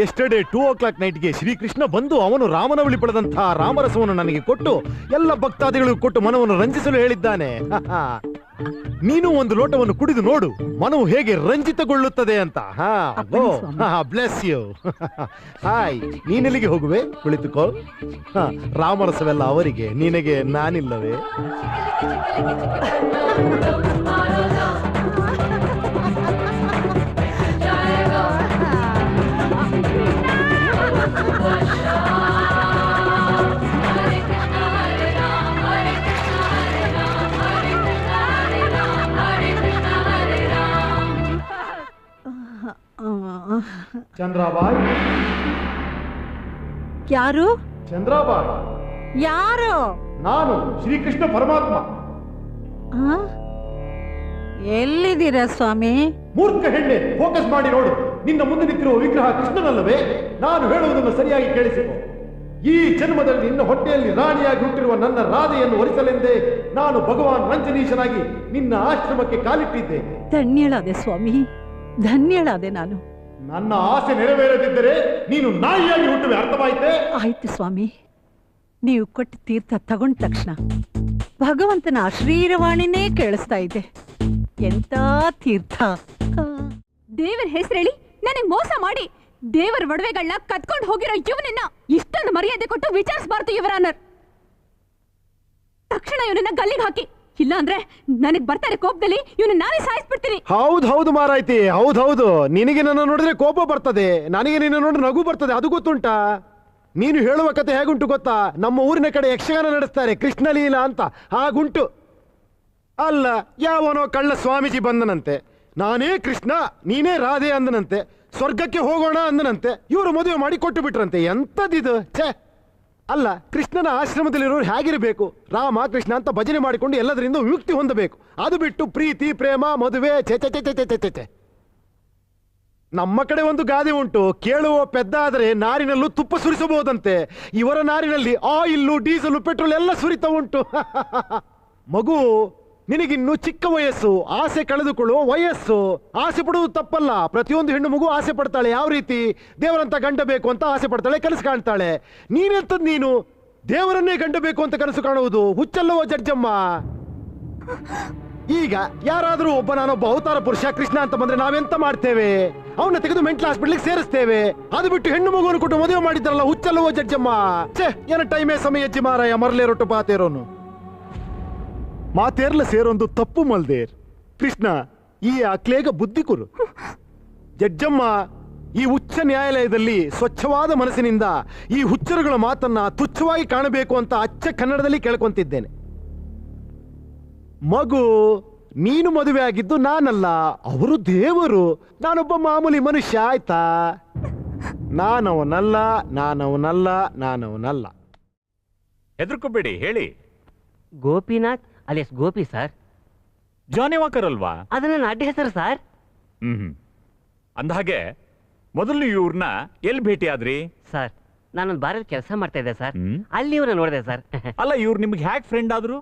ಎಸ್ಟರ್ಡೇ 2 ನೈಟ್ಗೆ ಶ್ರೀಕೃಷ್ಣ ಬಂದು ಅವನು ರಾಮನವಳಿ ಪಡೆದಂತಹ ರಾಮರಸವನ್ನು ನನಗೆ ಕೊಟ್ಟು ಎಲ್ಲ ಭಕ್ತಾದಿಗಳಿಗೂ ಕೊಟ್ಟು ಮನವನ್ನು ರಂಜಿಸಲು ಹೇಳಿದ್ದಾನೆ. ನೀನು ಒಂದು ಲೋಟವನ್ನು ಕುಡಿದು ನೋಡು ಮನವು ಹೇಗೆ ರಂಜಿತಗೊಳ್ಳುತ್ತದೆ ಅಂತ. Bless you. ಹಾಯ್, ನೀನೆಲ್ಲಿಗೆ ಹೋಗುವೆ? ಕುಳಿತುಕೋ. ರಾಮರಸವೆಲ್ಲ ಅವರಿಗೆ, ನಿನಗೆ ನಾನಿಲ್ಲವೇ? ಚಂದ್ರಾಬಾಯ್. ಯಾರು? ಚಂದ್ರಾಬಾಯ್, ಯಾರು? ನಾನು ಶ್ರೀಕೃಷ್ಣ ಪರಮಾತ್ಮ. ಆ? ಎಲ್ಲಿದ್ದೀರಾ ಸ್ವಾಮಿ? ಮೂರ್ಖ ಹೆಣ್ಣೆ, ಫೋಕಸ್ ಮಾಡಿ ನೋಡು. ನಿನ್ನ ಮುಂದೆ ನಿಂತಿರುವ ವಿಗ್ರಹ ಕೃಷ್ಣನಲ್ಲವೇ? ನಾನು ಹೇಳುವುದನ್ನು ಸರಿಯಾಗಿ ಕೇಳಿಸಿಕೊ. ಈ ಜನ್ಮದಲ್ಲಿ ನಿನ್ನ ಹೊಟ್ಟೆಯಲ್ಲಿ ರಾಣಿಯಾಗಿ ಹುಟ್ಟಿರುವ ನನ್ನ ರಾಧೆಯನ್ನು ಒಲಿಸಲೆಂದೇ ನಾನು ಭಗವಾನ್ ರಂಜನೀಶನಾಗಿ ನಿನ್ನ ಆಶ್ರಮಕ್ಕೆ ಕಾಲಿಟ್ಟಿದ್ದೇನೆ. ಧನ್ಯಳಾದೆ ಸ್ವಾಮಿ, ಧನ್ಯಳಾದೆ ನಾನು. ನನ್ನ ಆಸೆ ನೆರವೇರದಿದ್ದರೆ ನೀನು ನಾಯಿಯಾಗಿ ಹುಟ್ಟುವೆ, ಅರ್ಥವಾಯಿತೆ? ಆಯ್ತು ಸ್ವಾಮಿ. ನೀವು ಕೊಟ್ಟ ತೀರ್ಥ ತಗೊಂಡ ತಕ್ಷಣ ಭಗವಂತನ ಅಶ್ರೀರವಾಣಿನೇ ಕೇಳಿಸ್ತಾ ಇದೆ. ಎಂತ ತೀರ್ಥ! ದೇವರ ಹೆಸರೇಳಿ ನನಗ್ ಮೋಸ ಮಾಡಿ ದೇವರ ಒಡವೆಗಳನ್ನ ಕತ್ಕೊಂಡು ಹೋಗಿರೋ ಇವನನ್ನ ಇಷ್ಟೊಂದು ಮರ್ಯಾದೆ ಕೊಟ್ಟು ವಿಚಾರಿಸಬಾರ್ದು ಯುವರ್ ಆನರ್. ತಕ್ಷಣ ಇವನನ್ನ ಗಲ್ಲಿಗೆ ಹಾಕಿ, ಇಲ್ಲ ಅಂದ್ರೆ ನನಗ್ ಬರ್ತಾರೆ ಕೋಪದಲ್ಲಿ ಇವನು ನಾನೇ ಸಾಯಿಸ್ಬಿಡ್ತೀನಿ. ಹೌದು ಮಾರಾಯ್ತಿ, ಹೌದು. ನಿನಗೆ ನನ್ನ ನೋಡಿದ್ರೆ ಕೋಪ ಬರ್ತದೆ, ನನಗೆ ನಿನ್ನ ನೋಡಿದ್ರೆ ನಗು ಬರ್ತದೆ. ಅದು ಗೊತ್ತುಂಟಾ? ನೀನು ಹೇಳುವ ಕತೆ ಹೇಗುಂಟು ಗೊತ್ತಾ? ನಮ್ಮ ಊರಿನ ಕಡೆ ಯಕ್ಷಗಾನ ನಡೆಸ್ತಾರೆ, ಕೃಷ್ಣಲೀಲಾ ಅಂತ. ಹಾಗುಂಟು. ಅಲ್ಲ, ಯಾವನೋ ಕಳ್ಳ ಸ್ವಾಮೀಜಿ ಬಂದನಂತೆ, ನಾನೇ ಕೃಷ್ಣ ನೀನೇ ರಾಧೆ ಅಂದನಂತೆ, ಸ್ವರ್ಗಕ್ಕೆ ಹೋಗೋಣ ಅಂದನಂತೆ. ಇವರು ಮದುವೆ ಮಾಡಿ ಕೊಟ್ಟು ಬಿಟ್ರಂತೆ. ಎಂತದಿದು? ಛೇ! ಅಲ್ಲ, ಕೃಷ್ಣನ ಆಶ್ರಮದಲ್ಲಿರೋರು ಹೇಗಿರಬೇಕು? ರಾಮ ಕೃಷ್ಣ ಅಂತ ಭಜನೆ ಮಾಡಿಕೊಂಡು ಎಲ್ಲದರಿಂದ ವಿಮುಕ್ತಿ ಹೊಂದಬೇಕು. ಅದು ಬಿಟ್ಟು ಪ್ರೀತಿ ಪ್ರೇಮ ಮದುವೆ ಚೆ. ನಮ್ಮ ಕಡೆ ಒಂದು ಗಾದೆ ಉಂಟು, ಕೇಳುವ ಪೆದ್ದ ಆದರೆ ನಾರಿನಲ್ಲೂ ತುಪ್ಪ ಸುರಿಸಬಹುದಂತೆ. ಇವರ ನಾರಿನಲ್ಲಿ ಆಯಿಲ್ಲು ಡೀಸೆಲ್ ಪೆಟ್ರೋಲ್ ಎಲ್ಲ ಸುರಿತಾ ಉಂಟು. ಮಗು, ನಿನಗಿನ್ನು ಚಿಕ್ಕ ವಯಸ್ಸು, ಆಸೆ ಕಳೆದುಕೊಳ್ಳುವ ವಯಸ್ಸು. ಆಸೆ ಪಡುವುದು ತಪ್ಪಲ್ಲ. ಪ್ರತಿಯೊಂದು ಹೆಣ್ಣು ಮಗು ಆಸೆ ಪಡ್ತಾಳೆ. ಯಾವ ರೀತಿ? ದೇವರಂತ ಗಂಡ ಬೇಕು ಅಂತ ಆಸೆ ಪಡ್ತಾಳೆ, ಕನಸು ಕಾಣ್ತಾಳೆ. ನೀನೆಂತದ್ ನೀನು ದೇವರನ್ನೇ ಗಂಡ ಬೇಕು ಅಂತ ಕನಸು ಕಾಣುವುದು? ಹುಚ್ಚಲ್ಲವೋ ಜಡ್ಜಮ್ಮ? ಈಗ ಯಾರಾದ್ರೂ ಒಬ್ಬ ನಾನೊಬ್ಬ ಅವತಾರ ಪುರುಷ ಕೃಷ್ಣ ಅಂತ ಬಂದ್ರೆ ನಾವೆಂತ ಮಾಡ್ತೇವೆ? ಅವನ್ನ ತೆಗೆದು ಮೆಂಟಲ್ ಹಾಸ್ಪಿಟ್ಲಿಗೆ ಸೇರಿಸ್ತೇವೆ. ಅದು ಬಿಟ್ಟು ಹೆಣ್ಣು ಮಗುವನ್ನು ಕೊಟ್ಟು ಮದುವೆ ಮಾಡಿದ್ರಲ್ಲ, ಹುಚ್ಚಲ್ಲವೋ ಜಡ್ಜಮ್ಮ? ಛೇ, ಏನ ಟೈಮೇ ಸಮಯ ಅಜ್ಜಿ ಮಾರಾಯ, ಮರಲೇ ರೊಟ್ಟು ಪಾತೇರೋನು ಮಾತೇರ್ಲ ಸೇರೊಂದು ತಪ್ಪು ಮಲ್ದೇರ್. ಕೃಷ್ಣ ಈ ಅಕ್ಲೇಗ ಬುದ್ಧಿ ಕುರು. ಜಡ್ಜಮ್ಮ, ಈ ಉಚ್ಚ ನ್ಯಾಯಾಲಯದಲ್ಲಿ ಸ್ವಚ್ಛವಾದ ಮನಸ್ಸಿನಿಂದ ಈ ಹುಚ್ಚರುಗಳ ಮಾತನ್ನ ತುಚ್ಛವಾಗಿ ಕಾಣಬೇಕು ಅಂತ ಅಚ್ಚ ಕನ್ನಡದಲ್ಲಿ ಕೇಳ್ಕೊಂತಿದ್ದೇನೆ. ಮಗು, ನೀನು ಮದುವೆ ಆಗಿದ್ದು ನಾನಲ್ಲ, ಅವರು ದೇವರು. ನಾನೊಬ್ಬ ಮಾಮೂಲಿ ಮನುಷ್ಯ, ಆಯ್ತಾ? ನಾನವನಲ್ಲ. ಹೆದರ್ಕೋಬೇಡಿ, ಹೇಳಿ. Gopinath alias Gopi sir. Johnny Walker ಅಲ್ವಾ? ಅದು ನನ್ನ ಅಡ್ಡ ಹೆಸರು ಸರ್. ಅಂದಹಾಗೆ ಮೊದಲು ಇವ್ರನ್ನ ಎಲ್ಲಿ ಭೇಟಿ ಆದ್ರಿ? ಸರ್, ನಾನೊಂದು ಬಾರಲ್ಲಿ ಕೆಲಸ ಮಾಡ್ತಾ ಇದ್ದೆ ಸರ್. ಅಲ್ಲಿ ಇವ್ರನ್ನ ನೋಡಿದೆ ಸರ್. ಅಲ್ಲ, ಇವ್ರು ನಿಮ್ಗೆ ಹ್ಯಾಕ್ ಫ್ರೆಂಡ್ ಆದ್ರು?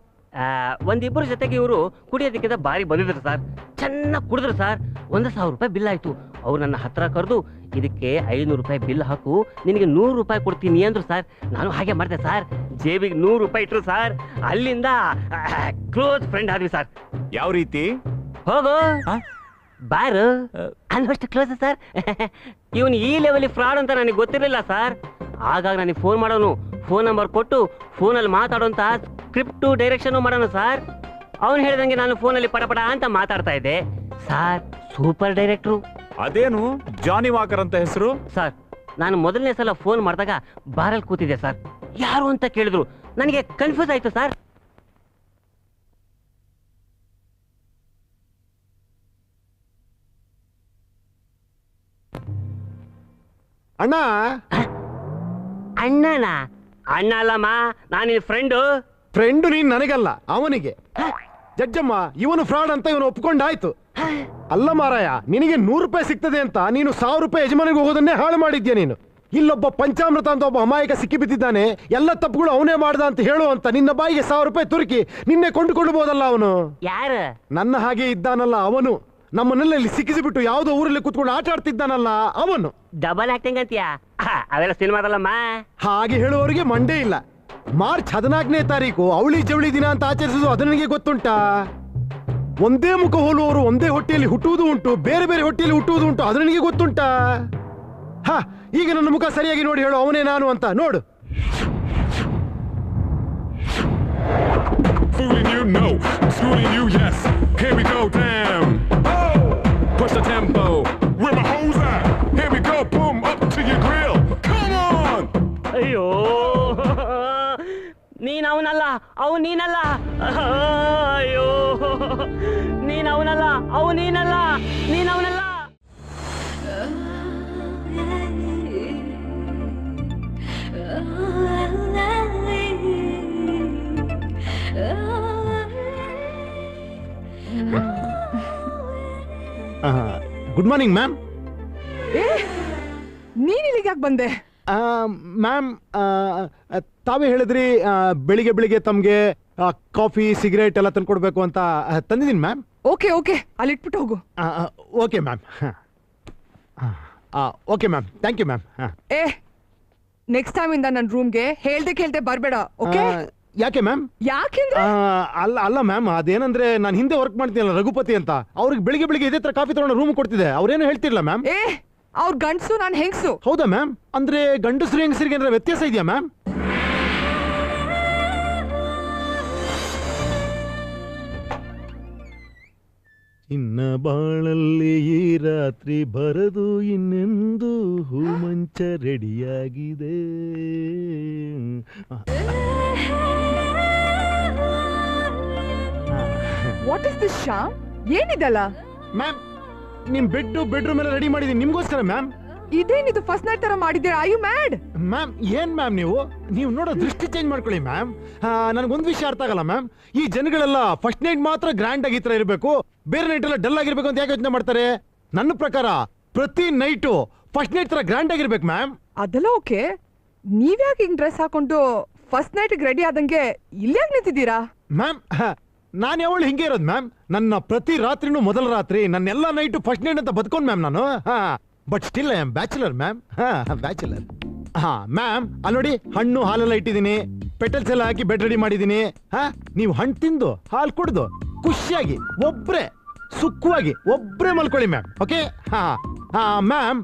ಒಂದಿಬ್ಬರ ಜೊತೆಗೆ ಇವರು ಕುಡಿಯೋದಕ್ಕಿಂತ ಬಾರಿ ಬಂದಿದ್ರು ಸರ್. ಚೆನ್ನಾಗಿ ಕುಡಿದ್ರು ಸರ್. 1,000 ರೂಪಾಯಿ ಬಿಲ್ ಆಯ್ತು. ಅವ್ರು ನನ್ನ ಹತ್ರ ಕರೆದು, ಇದಕ್ಕೆ 500 ರೂಪಾಯಿ ಬಿಲ್ ಹಾಕು, ನಿನಗೆ 100 ರೂಪಾಯಿ ಕೊಡ್ತೀನಿ ಅಂದ್ರು ಸರ್. ನಾನು ಹಾಗೆ ಮಾಡ್ದೆ ಸರ್. ಜೇಬಿಗೆ 100 ರೂಪಾಯಿ ಇಟ್ರು ಸರ್. ಅಲ್ಲಿಂದ ಕ್ಲೋಸ್ ಫ್ರೆಂಡ್ ಆದ್ವಿ ಸರ್. ಯಾವ ರೀತಿ? ಹೋಗೋ ಬಾರು ಅನ್ನೋಷ್ಟು ಕ್ಲೋಸ್ ಸರ್. ಇವನು ಈ ಲೆವೆಲ್ ಫ್ರಾಡ್ ಅಂತ ನನಗೆ ಗೊತ್ತಿರಲಿಲ್ಲ ಸರ್. ಆಗಾಗ ನನಗೆ ಫೋನ್ ಮಾಡೋನು, ಫೋನ್ ನಂಬರ್ ಕೊಟ್ಟು ಫೋನಲ್ಲಿ ಮಾತಾಡೋಂತ ಸ್ಕ್ರಿಪ್ಟು ಡೈರೆಕ್ಷನ್ ಮಾಡೋನು ಸರ್. ಅವನು ಹೇಳಿದಂಗೆ ನಾನು ಫೋನಲ್ಲಿ ಪಟಪಟ ಅಂತ ಮಾತಾಡ್ತಾ ಇದ್ದೆ ಸರ್. ಸೂಪರ್ ಡೈರೆಕ್ಟ್ರು. ಅದೇನು ಜಾನಿ ವಾಕರ್ ಅಂತ ಹೆಸರು? ಸರ್, ನಾನು ಮೊದಲನೇ ಸಲ ಫೋನ್ ಮಾಡಿದಾಗ ಬಾರಲ್ಲಿ ಕೂತಿದ್ದೆ ಸರ್. ಯಾರು ಅಂತ ಕೇಳಿದ್ರು, ನನಗೆ ಕನ್ಫ್ಯೂಸ್ ಆಯ್ತು ಸರ್. ಅಣ್ಣ ಅಣ್ಣನ ಅಣ್ಣ ಅಲ್ಲಮ್ಮ, ನಾನು ಫ್ರೆಂಡು. ನೀನ್ ನನಗಲ್ಲ, ಅವನಿಗೆ. ಜಡ್ಜಮ್ಮ, ಇವನು ಫ್ರಾಡ್ ಅಂತ ಇವನು ಒಪ್ಕೊಂಡಾಯ್ತು. ಅಲ್ಲ ಮಾರಾಯ, ನಿನಗೆ 100 ರೂಪಾಯಿ ಸಿಗ್ತದೆ ಅಂತ ನೀನು 1000 ರೂಪಾಯಿ ಯಜಮಾನಿಗೆ ಹೋಗೋದನ್ನೇ ಹಾಳು ಮಾಡಿದ್ಯಾ ನೀನು. ಇಲ್ಲೊಬ್ಬ ಪಂಚಾಮೃತ ಅಂತ ಒಬ್ಬ ಅಮಾಯಕ ಸಿಕ್ಕಿ ಬಿದ್ದಿದ್ದಾನೆ, ಎಲ್ಲ ತಪ್ಪುಗಳು ಅವನೇ ಮಾಡ್ದ ಅಂತ ಹೇಳು ಅಂತ ನಿನ್ನ ಬಾಯಿಗೆ 1000 ರೂಪಾಯಿ ತುರುಕಿ ನಿನ್ನೆ ಕೊಂಡುಕೊಳ್ಳಬಹುದಲ್ಲ ಅವನು. ಯಾರು? ನನ್ನ ಹಾಗೆ ಇದ್ದಾನಲ್ಲ ಅವನು. ನಮ್ಮನ್ನೆಲ್ಲ ಇಲ್ಲಿ ಸಿಕ್ಕಿಸಿಬಿಟ್ಟು ಯಾವುದೋ ಊರಲ್ಲಿ ಕುತ್ಕೊಂಡು ಆಟ ಆಡ್ತಿದ್ದಾನಲ್ಲ ಅವನು. ಡಬಲ್ ಆಕ್ಟಿಂಗ್ ಅಂತೀಯಾ? ಅವೆಲ್ಲ ಸಿನಿಮಾದಲ್ಲಮ್ಮ. ಹಾಗೆ ಹೇಳುವವರಿಗೆ ಮಂಡೇ ಇಲ್ಲ. ಮಾರ್ಚ್ 14ನೇ ತಾರೀಕು ಅವಳಿ ಜವಳಿ ದಿನ ಅಂತ ಆಚರಿಸುವುದು ಅದು ನನಗೆ ಗೊತ್ತುಂಟಾ? ಒಂದೇ ಮುಖ ಹೋಲುವವರು ಒಂದೇ ಹೊಟ್ಟೆಯಲ್ಲಿ ಹುಟ್ಟುವುದು ಉಂಟು, ಬೇರೆ ಬೇರೆ ಹೊಟ್ಟೆಯಲ್ಲಿ ಹುಟ್ಟುವುದು ಉಂಟು, ಅದು ನನಗೆ ಗೊತ್ತುಂಟಾ? ಹಾ, ಈಗ ನನ್ನ ಮುಖ ಸರಿಯಾಗಿ ನೋಡಿ ಹೇಳು, ಅವನೇ ನಾನು ಅಂತ ನೋಡು. Fooling you, no. Schooling you, yes. Here we go, damn. Oh! Push the tempo. Where my hoes at? Here we go, boom, up to your grill. Come on! ಅಯ್ಯೋ, ನೀನ್ ಅವನಲ್ಲ, ಅವು ನೀನಲ್ಲ. ಅಯ್ಯೋ, ನೀನ್ ಅವನಲ್ಲ, ಅವು ನೀನಲ್ಲ, ನೀನ್ ಅವನಲ್ಲ. Good morning ma'am. ನೀನ್ ಇಲ್ಲಿಗೆ ಯಾಕೆ ಬಂದೆ? ಮ್ಯಾಮ್, ತಾವೇ ಹೇಳಿದ್ರಿ ಬೆಳಿಗ್ಗೆ ಬೆಳಿಗ್ಗೆ ತಮಗೆ ಕಾಫಿ ಸಿಗರೇಟ್ ಎಲ್ಲ ತಂದ್ಕೊಡ್ಬೇಕು ಅಂತ. ತಂದಿದ್ದೀನಿ ಮ್ಯಾಮ್. ಓಕೆ ಓಕೆ, ಅಲ್ಲಿಟ್ಬಿಟ್ಟು ಹೋಗು. Okay ma'am. Okay ma'am, thank you ma'am. ಏ, ನೆಕ್ಸ್ಟ್ ಟೈಮ್ ಇಂದ ನನ್ನ ರೂಮ್ಗೆ ಹೇಳ್ದೆ ಬರ್ಬೇಡ. ಓಕೆ? ಯಾಕೆ ಮ್ಯಾಮ್? ಯಾಕೆಂದ್ರೆ ಅಲ್ಲ ಮ್ಯಾಮ್, ಅದೇನಂದ್ರೆ ನಾನು ಹಿಂದೆ ವರ್ಕ್ ಮಾಡ್ತೀನಲ್ಲ ರಘುಪತಿ ಅಂತ, ಅವ್ರಿಗೆ ಬೆಳಿಗ್ಗೆ ಬೆಳಿಗ್ಗೆ ಇದೇ ತರ ಕಾಫಿ ತಗೊಂಡು ರೂಮ್ ಕೊಡ್ತಿದ್ದೆ. ಅವ್ರೇನು ಹೇಳ್ತಿರ್ಲ ಮ್ಯಾಮ್. ಏ, ಅವ್ರ ಗಂಡಸು, ನಾನು ಹೆಂಗಸು. ಹೌದಾ ಮ್ಯಾಮ್? ಅಂದ್ರೆ ಗಂಡಸರು ಹೆಂಗಸರಿಗೆ ಏನಾರ ವ್ಯತ್ಯಾಸ ಇದೆಯಾ ಮ್ಯಾಮ್? ಇನ್ನ ಬಾಳಲ್ಲಿ ಈ ರಾತ್ರಿ ಬರದು ಇನ್ನೆಂದು ಹೂಮಂಚ ರೆಡಿಯಾಗಿದೆ. What is this Shyam? ಏನಿದಲ್ಲ? ಮ್ಯಾಮ್, ನಿಮ್ ಬೆಡ್ರೂಮ್ ಎಲ್ಲ ರೆಡಿ ಮಾಡಿದೀನಿ ನಿಮ್ಗೋಸ್ಕರ ಮ್ಯಾಮ್. ಇದೇನಿದು ಫಸ್ಟ್ ನೈಟ್ ತರ ಮಾಡಿದ್ದೀರಾ? Are you mad? ಮ್ಯಾಮ್, ಏನ್ ಮ್ಯಾಮ್ ನೀವು ನೋಡೋ ದೃಷ್ಟಿ ಚೇಂಜ್ ಮಾಡ್ಕೊಳ್ಳಿ ಮ್ಯಾಮ್. ನನಗೊಂದು ವಿಷಯ ಅರ್ಥ ಆಗಲ್ಲ ಮ್ಯಾಮ್. ಈ ಜನಗಳೆಲ್ಲ ಫಸ್ಟ್ ನೈಟ್ ಮಾತ್ರ ಗ್ರ್ಯಾಂಡ್ ಆಗಿ ಈ ತರ ಇರಬೇಕು, ಬೇರೆ ನೈಟ್ ಎಲ್ಲ ಡಲ್ ಆಗಿರ್ಬೇಕು ಅಂತ ಯಾಕೆ ಯೋಚನೆ ಮಾಡ್ತಾರೆ? ನನ್ನ ಪ್ರಕಾರ ಪ್ರತಿ ನೈಟು ಫಸ್ಟ್ ನೈಟ್ ತರ ಗ್ರ್ಯಾಂಡ್ ಆಗಿರ್ಬೇಕು ಮ್ಯಾಮ್. ಅದೆಲ್ಲ ಓಕೆ, ನೀವ್ಯಾಕೆ ಹಿಂಗ್ ಡ್ರೆಸ್ ಹಾಕೊಂಡು ಫಸ್ಟ್ ನೈಟ್ ರೆಡಿ ಆದಂಗೆ ಇಲ್ಲಾಗ ನಿಂತಿದ್ದೀರಾ? ಮ್ಯಾಮ್, ನಾನು ಯಾವಳು ಹಿಂಗೆ ಇರೋದು ಮ್ಯಾಮ್. ನನ್ನ ಪ್ರತಿ ರಾತ್ರಿನೂ ಮೊದಲ ರಾತ್ರಿ, ನನ್ನೆಲ್ಲ ನೈಟು ಫಸ್ಟ್ ನೈಟ್ ಅಂತ ಬದುಕೊಂಡು ಮ್ಯಾಮ್ ನಾನು. But still I am bachelor ma'am. Bachelor. Ma'am, ಅಲ್ಲಿ ನೋಡಿ, ಹಣ್ಣು ಹಾಲೆಲ್ಲ ಇಟ್ಟಿದ್ದೀನಿ, ಪೆಟಲ್ಸ್ ಎಲ್ಲ ಹಾಕಿ ಬೆಡ್ ರೆಡಿ ಮಾಡಿದ್ದೀನಿ. ನೀವು ಹಣ್ಣು ತಿಂದು ಹಾಲು ಕುಡ್ದು ಖುಷಿಯಾಗಿ ಒಬ್ರೆ ಸುಖವಾಗಿ ಒಬ್ರೆ ಮಲ್ಕೊಳ್ಳಿ ಮ್ಯಾಮ್. ಓಕೆ? ಮ್ಯಾಮ್,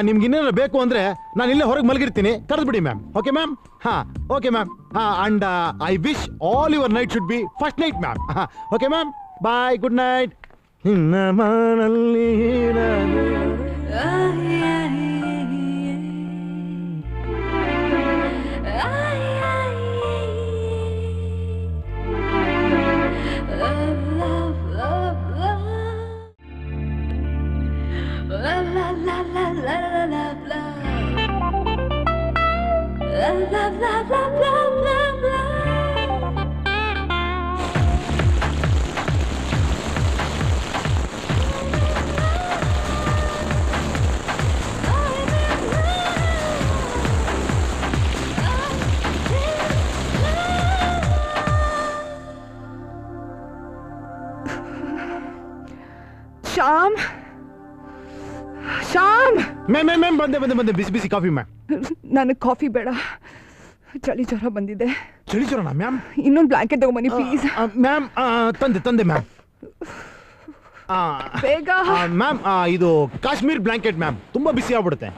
ನಿಮ್ಗೆ ಇನ್ನೇನಾರ ಬೇಕು ಅಂದ್ರೆ ನಾನು ಇಲ್ಲೇ ಹೊರಗೆ ಮಲಗಿರ್ತೀನಿ, ಕರೆದು ಬಿಡಿ ma'am. Okay ma'am? Okay ma'am. And I wish all your night should be first night ma'am. Okay ma'am, bye, good night. ಇನ್ನ ಮಾನಲ್ಲಿ ಶ್ಯಾಮ್, ಶ್ಯಾಮ್. ಮ್ಯಾಮ್, ಬಂದೆ ಬಿಸಿ ಬಿಸಿ ಕಾಫಿ ಮ್ಯಾಮ್. ನನಗೆ ಕಾಫಿ ಬೇಡ, ಚಳಿ ಜ್ವರ ಬಂದಿದೆ. ಚಳಿ ಜ್ವರನಾ ಮ್ಯಾಮ್? ಇನ್ನೊಂದು ಬ್ಲಾಂಕೆಟ್ ತಗೊಂಬನ್ನಿ ಪ್ಲೀಸ್. ಮ್ಯಾಮ್, ತಂದೆ ಮ್ಯಾಮ್. ಬೇಗ ಮ್ಯಾಮ್, ಇದು ಕಾಶ್ಮೀರ್ ಬ್ಲಾಂಕೆಟ್ ಮ್ಯಾಮ್, ತುಂಬಾ ಬಿಸಿ ಆಗ್ಬಿಡುತ್ತೆ.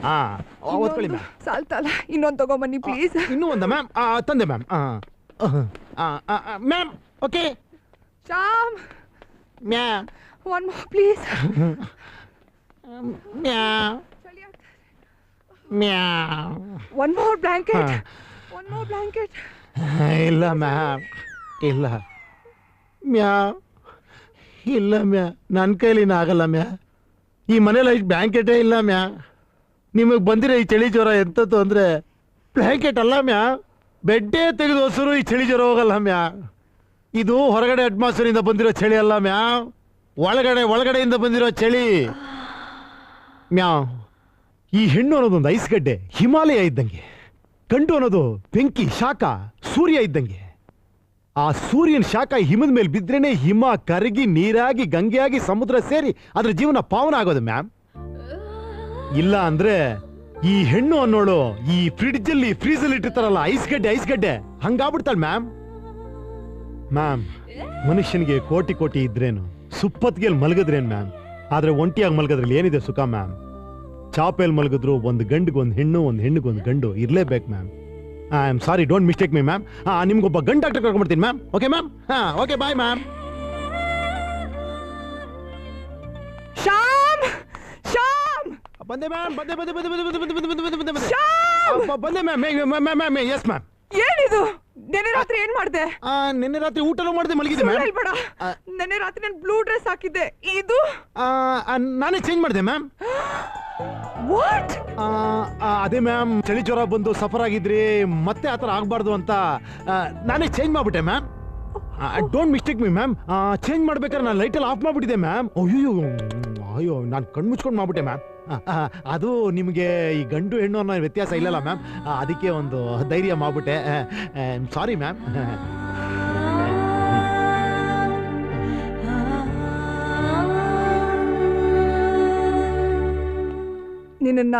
ಓದ್ಕೊಳ್ಳಿ ಮ್ಯಾಮ್. ಸಾಲ್ತಲ್ಲ, ಇನ್ನೊಂದು ತಗೊಂಬನ್ನಿ ಪ್ಲೀಸ್. ಇನ್ನೂ ಒಂದ ಮ್ಯಾಮ್? ತಂದೆ ma'am. Ma'am, okay. Shyam, ma'am, one more please. Ma'am, ma'am. One more blanket, one more blanket. ಇಲ್ಲ ಮ್ಯಾಮ್, ಇಲ್ಲ ಮ್ಯಾಮ್, ಇಲ್ಲ ಮ್ಯಾಮ್, ನನ್ನ ಕೈಲಿನ ಆಗಲ್ಲ ಮ್ಯಾಮ್. ಈ ಮನೇಲಿ ಇಷ್ಟು ಬ್ಲ್ಯಾಂಕೆಟೇ ಇಲ್ಲ ಮ್ಯಾಮ್. ನಿಮಗೆ ಬಂದಿರೋ ಈ ಚಳಿ ಜ್ವರ ಎಂಥದ್ದು ಅಂದರೆ ಬ್ಲ್ಯಾಂಕೆಟ್ ಅಲ್ಲ ಮ್ಯಾಮ್, ಬೆಡ್ಡೇ ತೆಗೆದು ಹೊಸರು ಈ ಚಳಿ ಜ್ವರ ಹೋಗಲ್ಲ ಮ್ಯಾಮ್. ಇದು ಹೊರಗಡೆ ಅಟ್ಮಾಸ್ಫಿಯರಿಂದ ಬಂದಿರೋ ಚಳಿ ಅಲ್ಲ ಮ್ಯಾಮ್, ಒಳಗಡೆಯಿಂದ ಬಂದಿರೋ ಚಳಿ ಮ್ಯಾಮ್. ಈ ಹೆಣ್ಣು ಅನ್ನೋದೊಂದು ಐಸ್ಗಡ್ಡೆ, ಹಿಮಾಲಯ ಇದ್ದಂಗೆ. ಗಂಡು ಅನ್ನೋದು ಬೆಂಕಿ, ಶಾಖ, ಸೂರ್ಯ ಇದ್ದಂಗೆ. ಆ ಸೂರ್ಯನ ಶಾಖ ಹಿಮದ ಮೇಲೆ ಬಿದ್ರೇನೆ ಹಿಮ ಕರಗಿ ನೀರಾಗಿ ಗಂಗೆಯಾಗಿ ಸಮುದ್ರ ಸೇರಿ ಅದ್ರ ಜೀವನ ಪಾವನ ಆಗೋದು ಮ್ಯಾಮ್. ಇಲ್ಲ ಅಂದ್ರೆ ಈ ಹೆಣ್ಣು ಅನ್ನೋಳು ಈ ಫ್ರಿಡ್ಜ್ ಅಲ್ಲಿ ಫ್ರೀಜ್ ಅಲ್ಲಿ ಇಟ್ಟಿರ್ತಾರಲ್ಲ ಐಸ್ಗಡ್ಡೆ ಹಂಗಾಗ್ಬಿಡ್ತಾಳೆ ಮ್ಯಾಮ್. ಮ್ಯಾಮ್, ಮನುಷ್ಯನಿಗೆ ಕೋಟಿ ಕೋಟಿ ಇದ್ರೇನು ಸುಪ್ಪತ್ತಿಗೆಲ್ ಮಲಗಿದ್ರೇನು ಮ್ಯಾಮ್, ಆದ್ರೆ ಒಂಟಿಯಾಗಿ ಮಲಗೋದ್ರಲ್ಲಿ ಏನಿದೆ ಸುಖ ಮ್ಯಾಮ್. ಚಾಪೆಲ್ ಮಲಗಿದ್ರು ಒಂದು ಗಂಡಿಗೆ ಒಂದು ಹೆಣ್ಣು, ಒಂದು ಹೆಣ್ಣಿಗೆ ಒಂದು ಗಂಡು ಇರ್ಲೇಬೇಕು ma'am. I am sorry, don't mistake me ma'am. ನಿಮ್ಗೊಬ್ಬ ಗಂಡು ಡಾಕ್ಟರ್ ಕರ್ಕೊಂಡ್ಬಿಡ್ತೀನಿ ma'am. Okay ma'am? Okay, bye ma'am. Shyam Shyam ಬಂದೆ ಮ್ಯಾಮ್, ಬಂದೆ ಮ್ಯಾಮ್. Yes ma'am. ಏನಿದು? ನೆನ್ನೆ ರಾತ್ರಿ ಏನ್ ಮಾಡ್ದೆ? ನಿನ್ನೆ ರಾತ್ರಿ ಊಟನೂ ಮಾಡಿದೆ, ಮಲಗಿದೆ ಮ್ಯಾಮ್. ಹೇಳ್ಬೇಡ. ನೆನ್ನೆ ರಾತ್ರಿ ನಾನು ಬ್ಲೂ ಡ್ರೆಸ್ ಹಾಕಿದ್ದೆ. ಇದು ನಾನೇ ಚೇಂಜ್ ಮಾಡಿದೆ ಮ್ಯಾಮ್. ವಾಟ್? ಅದೇ ಮ್ಯಾಮ್, ಚಳಿ ಜ್ವರ ಬಂದು ಸಫರ್ ಆಗಿದ್ರಿ, ಮತ್ತೆ ಆತರ ಆಗ್ಬಾರ್ದು ಅಂತ ನಾನೇ ಚೇಂಜ್ ಮಾಡ್ಬಿಟ್ಟೆ ma'am. Don't mistake me ma'am. Change ಮಾಡ್ಬೇಕಾದ್ರೆ ನಾನು ಲೈಟಲ್ಲಿ ಆಫ್ ಮಾಡ್ಬಿಟ್ಟಿದೆ ಮ್ಯಾಮ್. ಅಯ್ಯೋ ನಾನು ಕಣ್ಣು ಮುಚ್ಕೊಂಡು ಮಾಡ್ಬಿಟ್ಟೆ ಮ್ಯಾಮ್. ಅದು ನಿಮಗೆ ಈ ಗಂಡು ಹೆಣ್ಣು ಅನ್ನೋ ವ್ಯತ್ಯಾಸ ಇಲ್ಲಲ್ಲ ಮ್ಯಾಮ್, ಅದಕ್ಕೆ ಒಂದು ಧೈರ್ಯ ಮಾಡ್ಬಿಟ್ಟೆ. Sorry ma'am. ನಿನ್ನ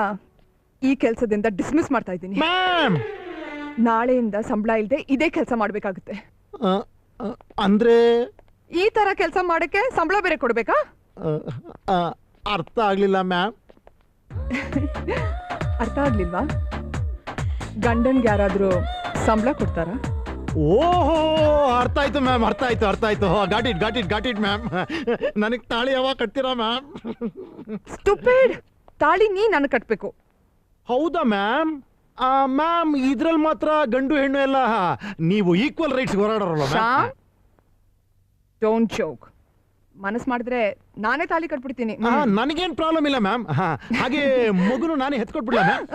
ಈ ಕೆಲಸದಿಂದ ಡಿಸ್ಮಿಸ್ ಮಾಡ್ತಾ ಇದ್ದೀನಿ ಮ್ಯಾಮ್. ನಾಳೆಯಿಂದ ಸಂಬಳ ಇಲ್ಲದೆ ಇದೇ ಕೆಲಸ ಮಾಡ್ಬೇಕಾಗುತ್ತೆ. ಅಂದ್ರೆ ಈ ತರ ಕೆಲಸ ಮಾಡಕ್ಕೆ ಸಂಬಳ ಬೇರೆ ಕೊಡ್ಬೇಕಾ? ಅರ್ಥ ಆಗ್ಲಿಲ್ಲ ಮ್ಯಾಮ್. ಅರ್ಥ ಆಗ್ಲಿಲ್ವಾ? ಗಂಡನ್ಗೆ ಯಾರಾದ್ರೂ ಸಂಬಳ ಕೊಡ್ತಾರ? ಓಹೋ, ಅರ್ಥ ಆಯ್ತು ಮ್ಯಾಮ್, ಅರ್ಥ ಆಯ್ತು. Got it ma'am. ನನಗೆ ತಾಳಿ ಯಾವಾಗ ಕಟ್ತೀರಾ ಮ್ಯಾಮ್? ಸ್ಟುಪಿಡ್, ತಾಳಿ ನೀ ನನಗೆ ಕಟ್ಬೇಕು. ಹೌದಾ ಮ್ಯಾಮ್? ಮ್ಯಾಮ್, ಇದ್ರಲ್ಲಿ ಮಾತ್ರ ಗಂಡು ಹೆಣ್ಣು ಎಲ್ಲ ನೀವು ಈಕ್ವಲ್ ರೈಟ್ಸ್ ಹೋರಾಡೋರಲ್ಲ ಮ್ಯಾಮ್. Don't joke. ಮನಸ್ ಮಾಡಿದ್ರೆ ನಾನೇ ತಾಳಿ ಕಟ್ಬಿಡ್ತೀನಿ. ನನಗೇನ್ ಪ್ರಾಬ್ಲಮ್ ಇಲ್ಲ ಮ್ಯಾಮ್. ಹಾಗೆ ಮಗುನು ನಾನೇ ಹೆತ್ಕೊಟ್ಬಿಡ್ಲ ಮ್ಯಾಮ್.